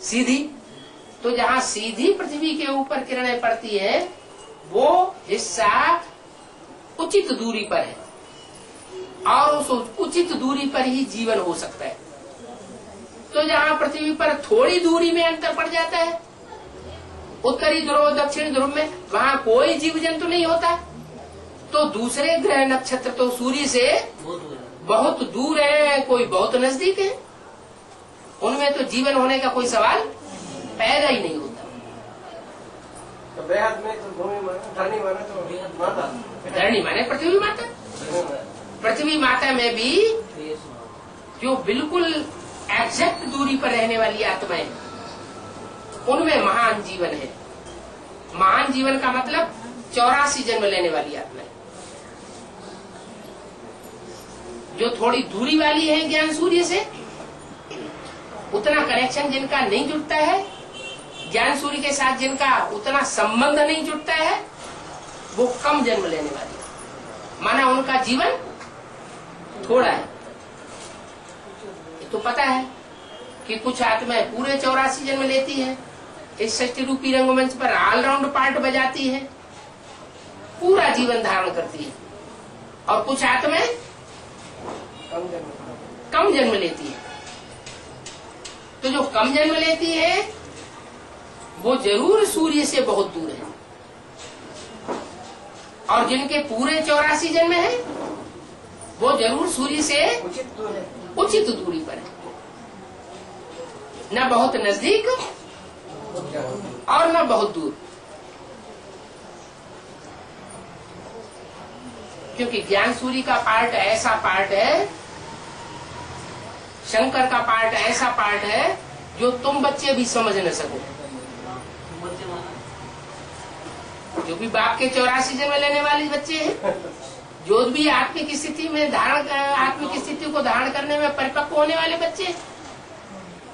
सीधी। तो जहाँ सीधी पृथ्वी के ऊपर किरणें पड़ती है वो हिस्सा उचित दूरी पर है, और उस उचित दूरी पर ही जीवन हो सकता है। तो जहाँ पृथ्वी पर थोड़ी दूरी में अंतर पड़ जाता है, उत्तरी ध्रुव दक्षिणी ध्रुव में, वहाँ कोई जीव जंतु नहीं होता। तो दूसरे ग्रह नक्षत्र तो सूर्य से बहुत दूर है, कोई बहुत नजदीक है, उनमें तो जीवन होने का कोई सवाल पैदा ही नहीं होता। तो बेहद में तो भूमि माना, धरणी माना, तो माता, धरणी माने पृथ्वी माता। पृथ्वी माता में भी जो बिल्कुल एग्जैक्ट दूरी पर रहने वाली आत्माएं, उनमें महान जीवन है। महान जीवन का मतलब 84 जन्म लेने वाली आत्माएं। जो थोड़ी दूरी वाली है ज्ञान सूर्य से, उतना कनेक्शन जिनका नहीं जुड़ता है, ज्ञान सूर्य के साथ जिनका उतना संबंध नहीं जुड़ता है, वो कम जन्म लेने वाली है। माना उनका जीवन थोड़ा है। तो पता है कि कुछ आत्माएं पूरे 84 जन्म लेती है, इस षष्ठी रूपी रंगमंच पर ऑलराउंड पार्ट बजाती है, पूरा जीवन धारण करती है, और कुछ आत्माएं कम जन्म लेती है। तो जो कम जन्म लेती है वो जरूर सूर्य से बहुत दूर है, और जिनके पूरे 84 जन्म है वो जरूर सूर्य से उचित दूरी पर है, न बहुत नजदीक और न बहुत दूर। क्योंकि ज्ञान सूर्य का पार्ट ऐसा पार्ट है, शंकर का पार्ट ऐसा पार्ट है जो तुम बच्चे भी समझ न सको। जो भी बाप के 84 जन्म लेने वाले बच्चे हैं, जो भी आत्मिक स्थिति में आत्मिक स्थिति को धारण करने में परिपक्व होने वाले बच्चे,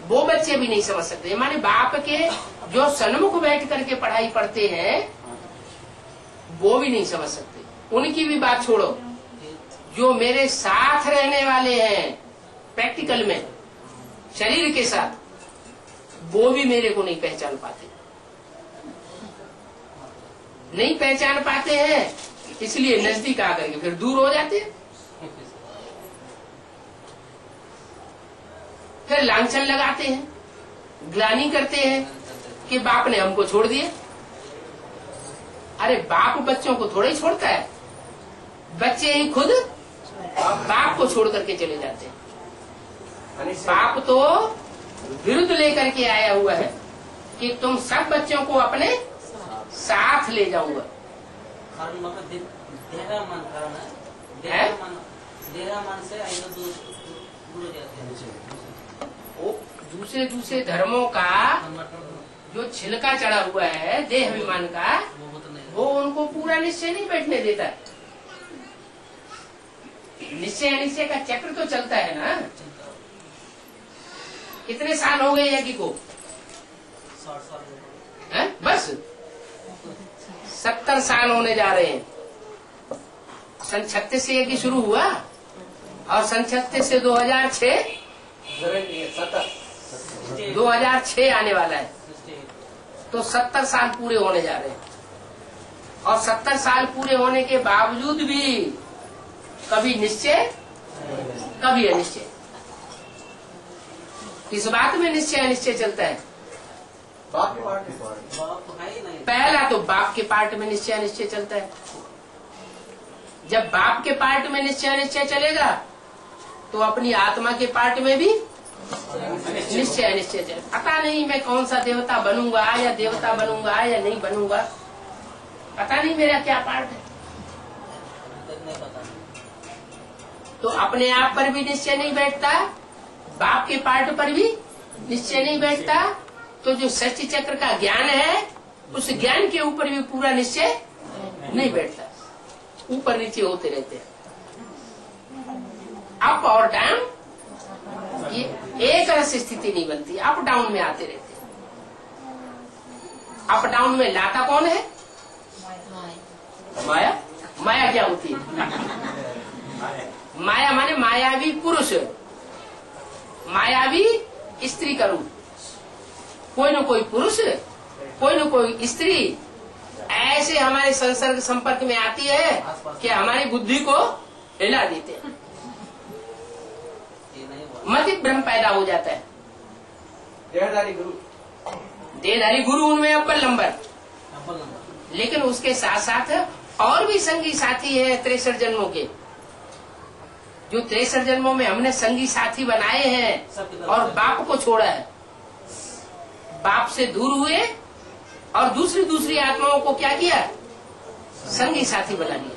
वो बच्चे भी नहीं समझ सकते। माने बाप के जो सन्मुख बैठ करके पढ़ाई पढ़ते हैं वो भी नहीं समझ सकते। उनकी भी बात छोड़ो, जो मेरे साथ रहने वाले हैं प्रैक्टिकल में शरीर के साथ, वो भी मेरे को नहीं पहचान पाते। नहीं पहचान पाते हैं, इसलिए नजदीक आकर के फिर दूर हो जाते हैं। फिर लांछन लगाते हैं, ग्लानि करते हैं कि बाप ने हमको छोड़ दिया। अरे बाप बच्चों को थोड़ा ही छोड़ता है, बच्चे ही खुद बाप को छोड़ करके चले जाते हैं। बाप तो विरुद्ध लेकर के आया हुआ है कि तुम सब बच्चों को अपने साथ ले जाऊंगा। दूसरे धर्मों का जो छिलका चढ़ा हुआ है देह अभिमान का, वो उनको पूरा निश्चय नहीं बैठने देता। निश्चय अनिश्चय का चक्र तो चलता है ना। कितने साल हो गए यज्ञ को? 60 साल। बस 70 साल होने जा रहे हैं। सन 36 से ये शुरू हुआ और सन 36 से 2006 आने वाला है, तो 70 साल पूरे होने जा रहे हैं। और 70 साल पूरे होने के बावजूद भी कभी निश्चय कभी अनिश्चय। किस बात में निश्चय अनिश्चय चलता है? बाप के पार्ट बाप है ही नहीं। पहला तो बाप के पार्ट में निश्चय अनिश्चय चलता है। जब बाप के पार्ट में निश्चय अनिश्चय चलेगा तो अपनी आत्मा के पार्ट में भी निश्चय अनिश्चय चलेगा। पता नहीं मैं कौन सा देवता बनूंगा या देवता बनूंगा या नहीं बनूंगा, पता नहीं मेरा क्या पार्ट है। नहीं पता। तो अपने आप पर भी निश्चय नहीं बैठता, बाप के पार्ट पर भी निश्चय नहीं बैठता, तो जो षष्ठी चक्र का ज्ञान है उस ज्ञान के ऊपर भी पूरा निश्चय नहीं बैठता, ऊपर नीचे होते रहते हैं। अप और डाउन, ये एक रस स्थिति नहीं बनती, अप डाउन में आते रहते हैं। अप डाउन में लाता कौन है? माया। माया क्या होती है? माया माने मायावी पुरुष, मायावी स्त्री का रूप। कोई न कोई पुरुष, कोई न कोई स्त्री ऐसे हमारे संसर्ग संपर्क में आती है कि हमारी बुद्धि को हिला देते हैं, ये नहीं हुआ। मति भ्रम पैदा हो जाता है। देहधारी गुरु, देहधारी गुरु उनमें अव्वल नंबर, अव्वल नंबर। लेकिन उसके साथ साथ और भी संगी साथी है 63 जन्मों के, जो 63 जन्मों में हमने संगी साथी बनाए हैं और बाप को छोड़ा है, बाप से दूर हुए और दूसरी आत्माओं को क्या किया? संगी साथी बना लिया।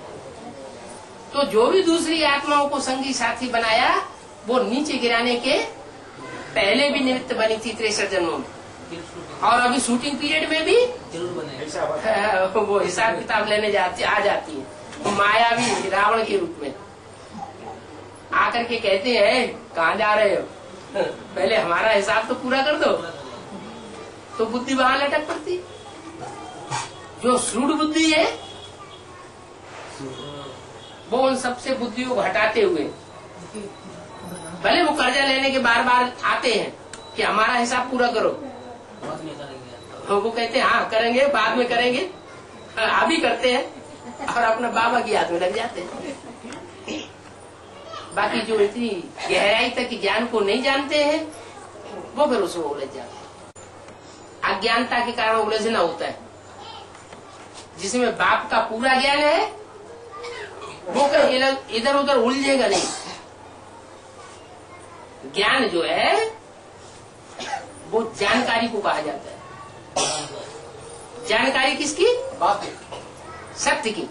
तो जो भी दूसरी आत्माओं को संगी साथी बनाया वो नीचे गिराने के पहले भी निमित्त बनी थी 63 जन्मों में, और अभी शूटिंग पीरियड में भी जरूर बने। वो हिसाब किताब लेने आ जाती है। माया भी रावण के रूप में आकर के कहते हैं कहाँ जा रहे हो, पहले हमारा हिसाब तो पूरा कर दो, तो बुद्धि वहां लटक पड़ती। जो श्रूढ़ बुद्धि है वो उन सबसे बुद्धियों को हटाते हुए, भले वो कर्जा लेने के बार बार आते हैं कि हमारा हिसाब पूरा करो, बाद में करेंगे। तो वो कहते हैं हाँ करेंगे, बाद में करेंगे, अभी करते हैं, और अपना बाबा की याद में लग जाते हैं। बाकी जो इतनी गहराई तक ज्ञान को नहीं जानते हैं वो फिर उसमें उलझ जाते हैं। अज्ञानता के कारण उलझना होता है। जिसमें बाप का पूरा ज्ञान है वो कहीं इधर उधर उलझेगा नहीं। ज्ञान जो है वो जानकारी को कहा जाता है। जानकारी किसकी? बाप के सत्य की।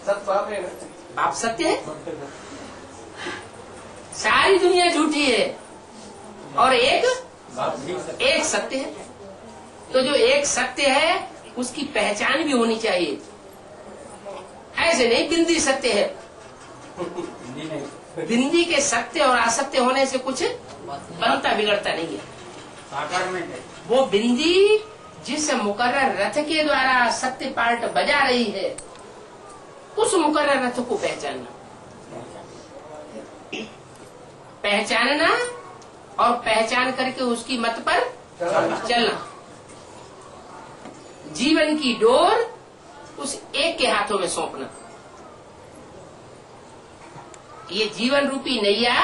सब बाप है ना। बाप सत्य है, सारी दुनिया झूठी है और एक सत्य है। तो जो एक सत्य है उसकी पहचान भी होनी चाहिए। ऐसे नहीं बिंदी सत्य है, बिंदी के सत्य और असत्य होने से कुछ बनता बिगड़ता नहीं है। वो बिंदी जिस मुकर्रर रथ के द्वारा सत्य पार्ट बजा रही है उस मुकर्रर रथ को पहचानना और पहचान करके उसकी मत पर चलना। जीवन की डोर उस एक के हाथों में सौंपना। ये जीवन रूपी नैया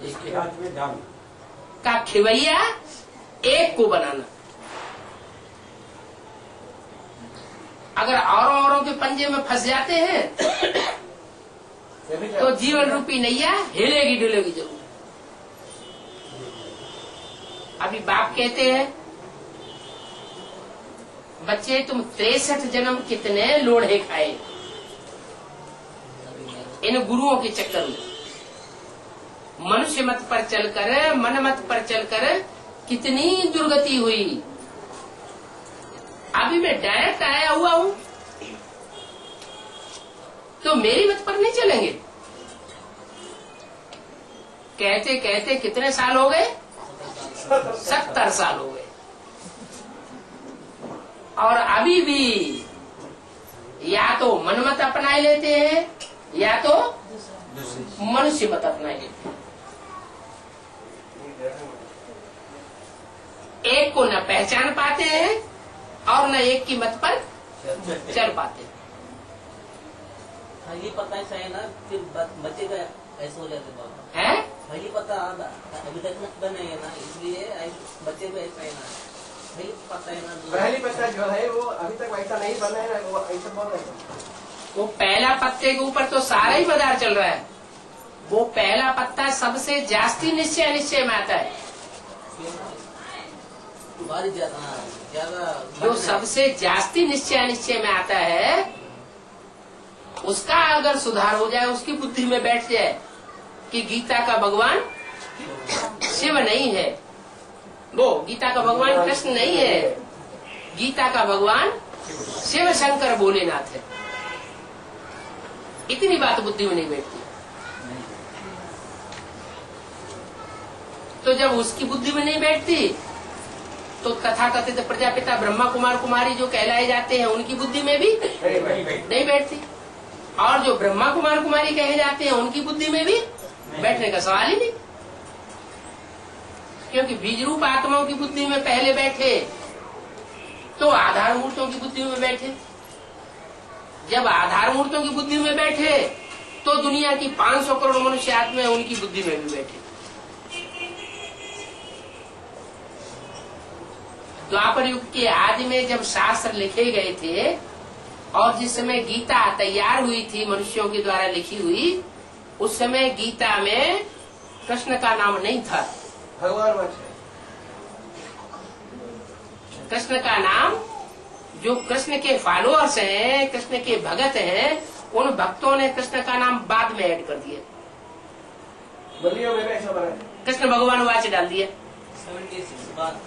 इसके हाथ में डाल का खिवैया एक को बनाना। अगर औरों के पंजे में फंस जाते हैं तो जीवन रूपी नैया हिलेगी डुलेगी जरूर। अभी बाप कहते हैं बच्चे तुम 63 जन्म कितने लोढ़े खाए इन गुरुओं के चक्कर में। मनुष्य मत पर चलकर, मन मत पर चलकर कितनी दुर्गति हुई। अभी मैं डायरेक्ट आया हुआ हूं तो मेरी मत पर नहीं चलेंगे। कहते कहते कितने साल हो गए? 70 साल हो गए। और अभी भी या तो मनमत अपना लेते हैं या तो मनुष्य मत अपना लेते हैं। एक को न पहचान पाते हैं और न एक की मत पर चल पाते हैं। हाँ, ये पता ऐसा है ना, फिर बच्चे का ऐसा हो जाता है है भाई, पता अभी तक नहीं है ना, इसलिए बच्चे को ऐसा है ना, भाई पता है ना, पहली पत्ता जो है वो अभी तक वैसा नहीं बना है ना, वो ऐसा बोल रहे हैं। वो पहला पत्ते के ऊपर तो सारा ही पदार्थ चल रहा है। वो पहला पत्ता सबसे जास्ती निश्चय में आता है। ज्यादा जो सबसे जास्ती निश्चय में आता है, उसका अगर सुधार हो जाए, उसकी बुद्धि में बैठ जाए कि गीता का भगवान शिव नहीं है, वो गीता का भगवान कृष्ण नहीं है, गीता का भगवान शिव शंकर भोलेनाथ है, इतनी बात बुद्धि में नहीं बैठती। तो जब उसकी बुद्धि में नहीं बैठती तो तथाकथित प्रजापिता ब्रह्मा कुमार कुमारी जो कहलाए जाते हैं उनकी बुद्धि में भी नहीं बैठती, और जो ब्रह्मा कुमार कुमारी कहे जाते हैं उनकी बुद्धि में भी बैठने का सवाल ही नहीं। क्योंकि बीज रूप आत्माओं की बुद्धि में पहले बैठे तो आधार मूर्तियों की बुद्धि में बैठे, जब आधार मूर्तियों की बुद्धि में बैठे तो दुनिया की 500 करोड़ मनुष्य आत्मा उनकी बुद्धि में भी बैठे। द्वापर युग के आदि में जब शास्त्र लिखे गए थे और जिस समय गीता तैयार हुई थी मनुष्यों के द्वारा लिखी हुई, उस समय गीता में कृष्ण का नाम नहीं था। भगवान कृष्ण का नाम, जो कृष्ण के फॉलोअर्स हैं, कृष्ण के भगत हैं, उन भक्तों ने कृष्ण का नाम बाद में ऐड कर दिया। बलियों में ऐसा बना है। कृष्ण भगवान वाच डाल दिया। 76 बाद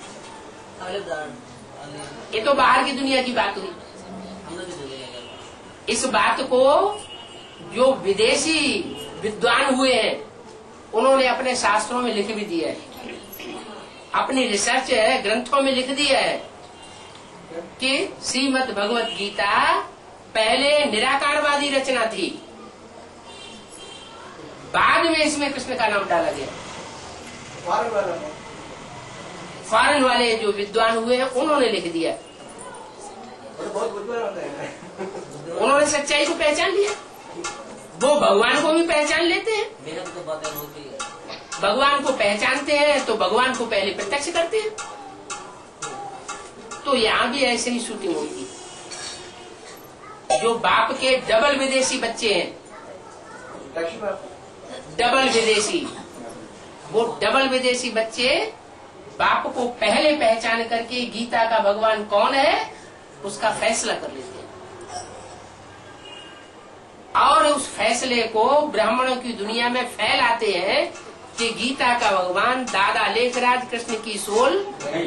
ये तो बाहर की दुनिया की बात हुई। इस बात को जो विदेशी विद्वान हुए हैं उन्होंने अपने शास्त्रों में लिख भी दिया है, अपनी रिसर्च ग्रंथों में लिख दिया है कि श्रीमद् भगवत गीता पहले निराकारवादी रचना थी, बाद में इसमें कृष्ण का नाम डाला गया। फॉरेन वाले जो विद्वान हुए हैं उन्होंने लिख दिया, बहुत बुद्धिमान होता है। उन्होंने सच्चाई को पहचान लिया। वो भगवान को भी पहचान लेते हैं, मेहनत तो बातें होती है, भगवान को पहचानते हैं तो भगवान को पहले प्रत्यक्ष करते हैं। तो यहाँ भी ऐसे ही शूटिंग होगी। जो बाप के डबल विदेशी बच्चे हैं, डबल विदेशी, वो डबल विदेशी बच्चे बाप को पहले पहचान करके गीता का भगवान कौन है उसका फैसला कर लेते हैं, और उस फैसले को ब्राह्मणों की दुनिया में फैलाते हैं कि गीता का भगवान दादा लेखराज कृष्ण की सोल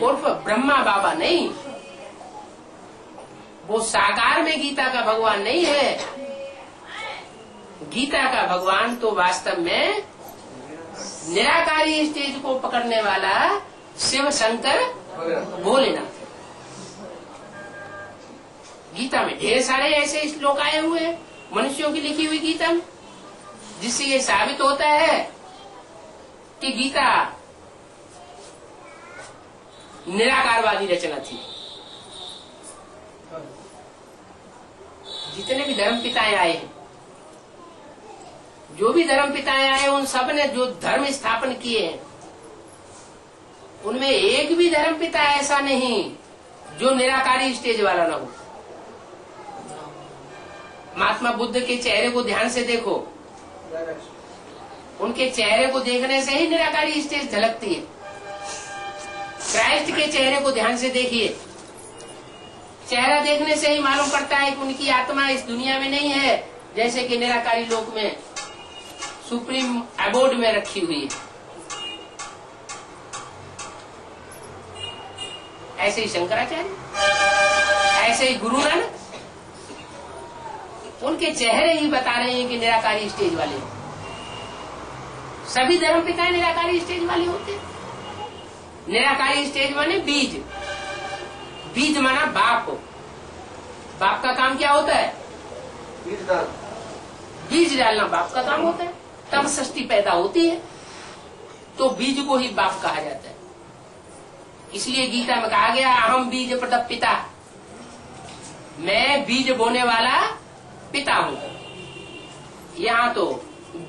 उर्फ ब्रह्मा बाबा नहीं, वो साकार में गीता का भगवान नहीं है। गीता का भगवान तो वास्तव में निराकारी स्टेज को पकड़ने वाला शिव शंकर भोलेनाथ। गीता में ढेर सारे ऐसे श्लोक आए हुए हैं मनुष्यों की लिखी हुई गीता में, जिससे ये साबित होता है कि गीता निराकारवादी रचना थी। जितने भी धर्म पिताएं आए हैं, जो भी धर्म पिताएं आए, उन सब ने जो धर्म स्थापन किए हैं उनमें एक भी धर्म पिता ऐसा नहीं जो निराकारी स्टेज वाला ना हो। महात्मा बुद्ध के चेहरे को ध्यान से देखो, उनके चेहरे को देखने से ही निराकारी स्टेज झलकती है। क्राइस्ट के चेहरे को ध्यान से देखिए, चेहरा देखने से ही मालूम पड़ता है कि उनकी आत्मा इस दुनिया में नहीं है, जैसे कि निराकारी लोक में सुप्रीम अबोर्ड में रखी हुई है। ऐसे ही शंकराचार्य, ऐसे ही गुरु नानक, उनके चेहरे ही बता रहे हैं कि निराकारी स्टेज वाले। सभी धर्म पिता निराकारी स्टेज वाले होते हैं। निराकारी स्टेज माने बीज, बीज माना बाप, बाप का काम क्या होता है? बीज दान। बीज डालना बाप का काम होता है, तब सृष्टि पैदा होती है। तो बीज को ही बाप कहा जाता है। इसलिए गीता में कहा गया अहम बीज प्रदप पिता, मैं बीज बोने वाला पिता हूं। यहाँ तो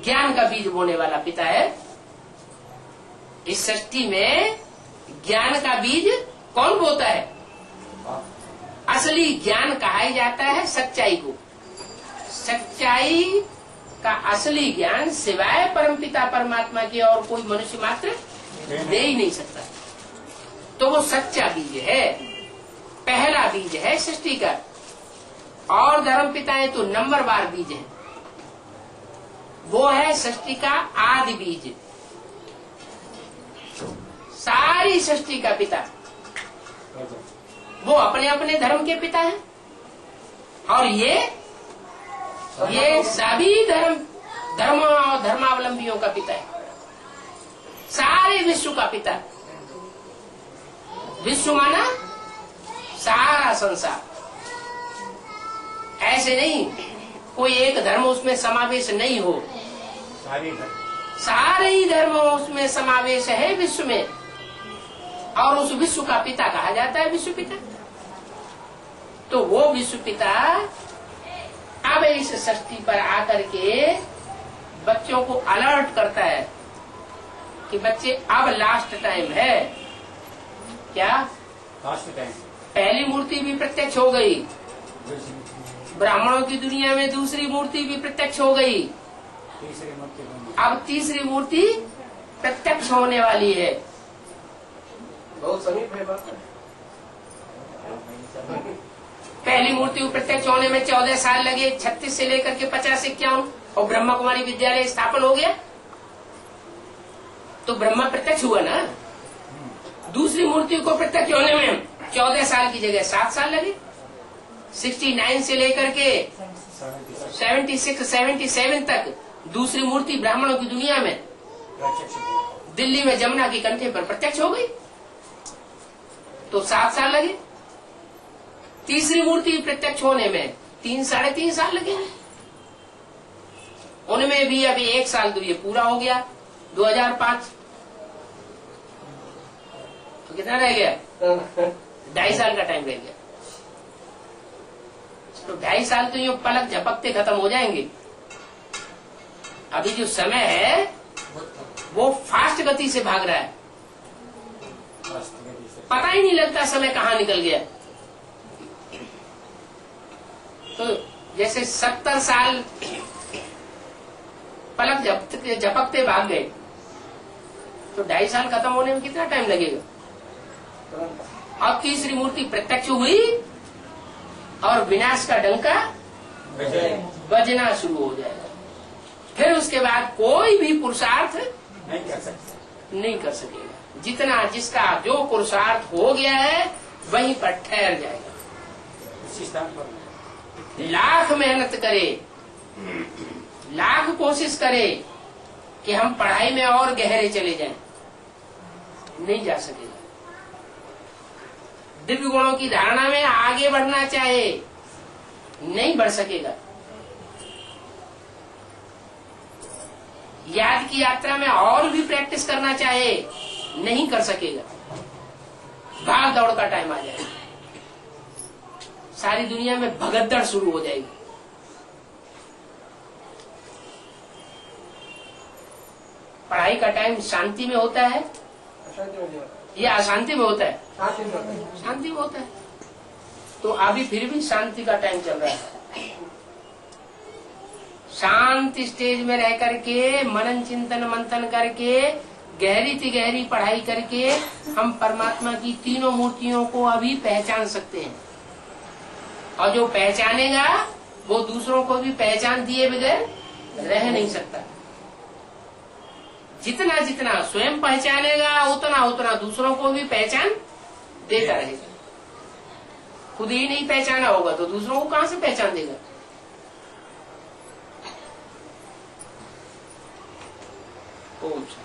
ज्ञान का बीज बोने वाला पिता है। इस सृष्टि में ज्ञान का बीज कौन बोता है? असली ज्ञान कहा ही जाता है सच्चाई को। सच्चाई का असली ज्ञान सिवाय परमपिता परमात्मा के और कोई मनुष्य मात्र दे ही नहीं सकता। तो वो सच्चा बीज है, पहला बीज है सृष्टि का। और धर्म पिताएं तो नंबरवार बीज है। वो है सृष्टि का आदि बीज, सारी सृष्टि का पिता। वो अपने अपने धर्म के पिता हैं। और ये सभी धर्मों और धर्मावलंबियों का पिता है, सारे विश्व का पिता। विश्व माना सारा संसार। ऐसे नहीं कोई एक धर्म उसमें समावेश नहीं हो, सारे ही धर्म उसमें समावेश है विश्व में। और उस विश्व का पिता कहा जाता है विश्व पिता। तो वो विश्व पिता अब इस सृष्टि पर आकर के बच्चों को अलर्ट करता है कि बच्चे अब लास्ट टाइम है। क्या लास्ट टाइम? पहली मूर्ति भी प्रत्यक्ष हो गई, ब्राह्मणों की दुनिया में दूसरी मूर्ति भी प्रत्यक्ष हो गई, तीसरी मूर्ति अब तीसरी मूर्ति प्रत्यक्ष होने वाली है। बहुत समीप है बात। पहली मूर्ति को प्रत्यक्ष होने में 14 साल लगे, 36 से लेकर के 50-51, और ब्रह्मा कुमारी विद्यालय स्थापन हो गया। तो ब्रह्मा प्रत्यक्ष हुआ ना। दूसरी मूर्ति को प्रत्यक्ष होने में 14 साल की जगह 7 साल लगे। 69 से लेकर के 76-77 तक दूसरी मूर्ति ब्राह्मणों की दुनिया में दिल्ली में जमुना के कंठे पर प्रत्यक्ष हो गई, तो 7 साल लगे। तीसरी मूर्ति प्रत्यक्ष होने में 3-3.5 साल लगेंगे। उनमें भी अभी 1 साल तो ये पूरा हो गया, 2005। तो कितना रह गया? 2.5 साल का टाइम रह गया। तो 2.5 साल तो यूं पलक झपकते खत्म हो जाएंगे। अभी जो समय है वो फास्ट गति से भाग रहा है, पता ही नहीं लगता समय कहाँ निकल गया। तो जैसे 70 साल पलक झपकते भाग गए, तो 2.5 साल खत्म होने में कितना टाइम लगेगा? अब तीसरी मूर्ति प्रत्यक्ष हुई और विनाश का डंका बजना शुरू हो जाएगा। फिर उसके बाद कोई भी पुरुषार्थ नहीं कर सकेगा। जितना जिसका जो पुरुषार्थ हो गया है वहीं पर ठहर जाएगा। उसी स्थान पर लाख मेहनत करे, लाख कोशिश करे कि हम पढ़ाई में और गहरे चले जाएं, नहीं जा सकेगा। दिव्य गुणों की धारणा में आगे बढ़ना चाहे, नहीं बढ़ सकेगा। याद की यात्रा में और भी प्रैक्टिस करना चाहे, नहीं कर सकेगा। भाग दौड़ का टाइम आ जाएगा, सारी दुनिया में भगदड़ शुरू हो जाएगी। पढ़ाई का टाइम शांति में होता है या अशांति में होता है? शांति में होता है। तो अभी फिर भी शांति का टाइम चल रहा है। शांति स्टेज में रह करके मनन चिंतन मंथन करके गहरी से गहरी पढ़ाई करके हम परमात्मा की तीनों मूर्तियों को अभी पहचान सकते हैं। और जो पहचानेगा वो दूसरों को भी पहचान दिए बगैर रह नहीं सकता। जितना जितना स्वयं पहचानेगा उतना उतना दूसरों को भी पहचान देता रहेगा। खुद ही नहीं पहचाना होगा तो दूसरों को कहां से पहचान देगा? ओम शांति।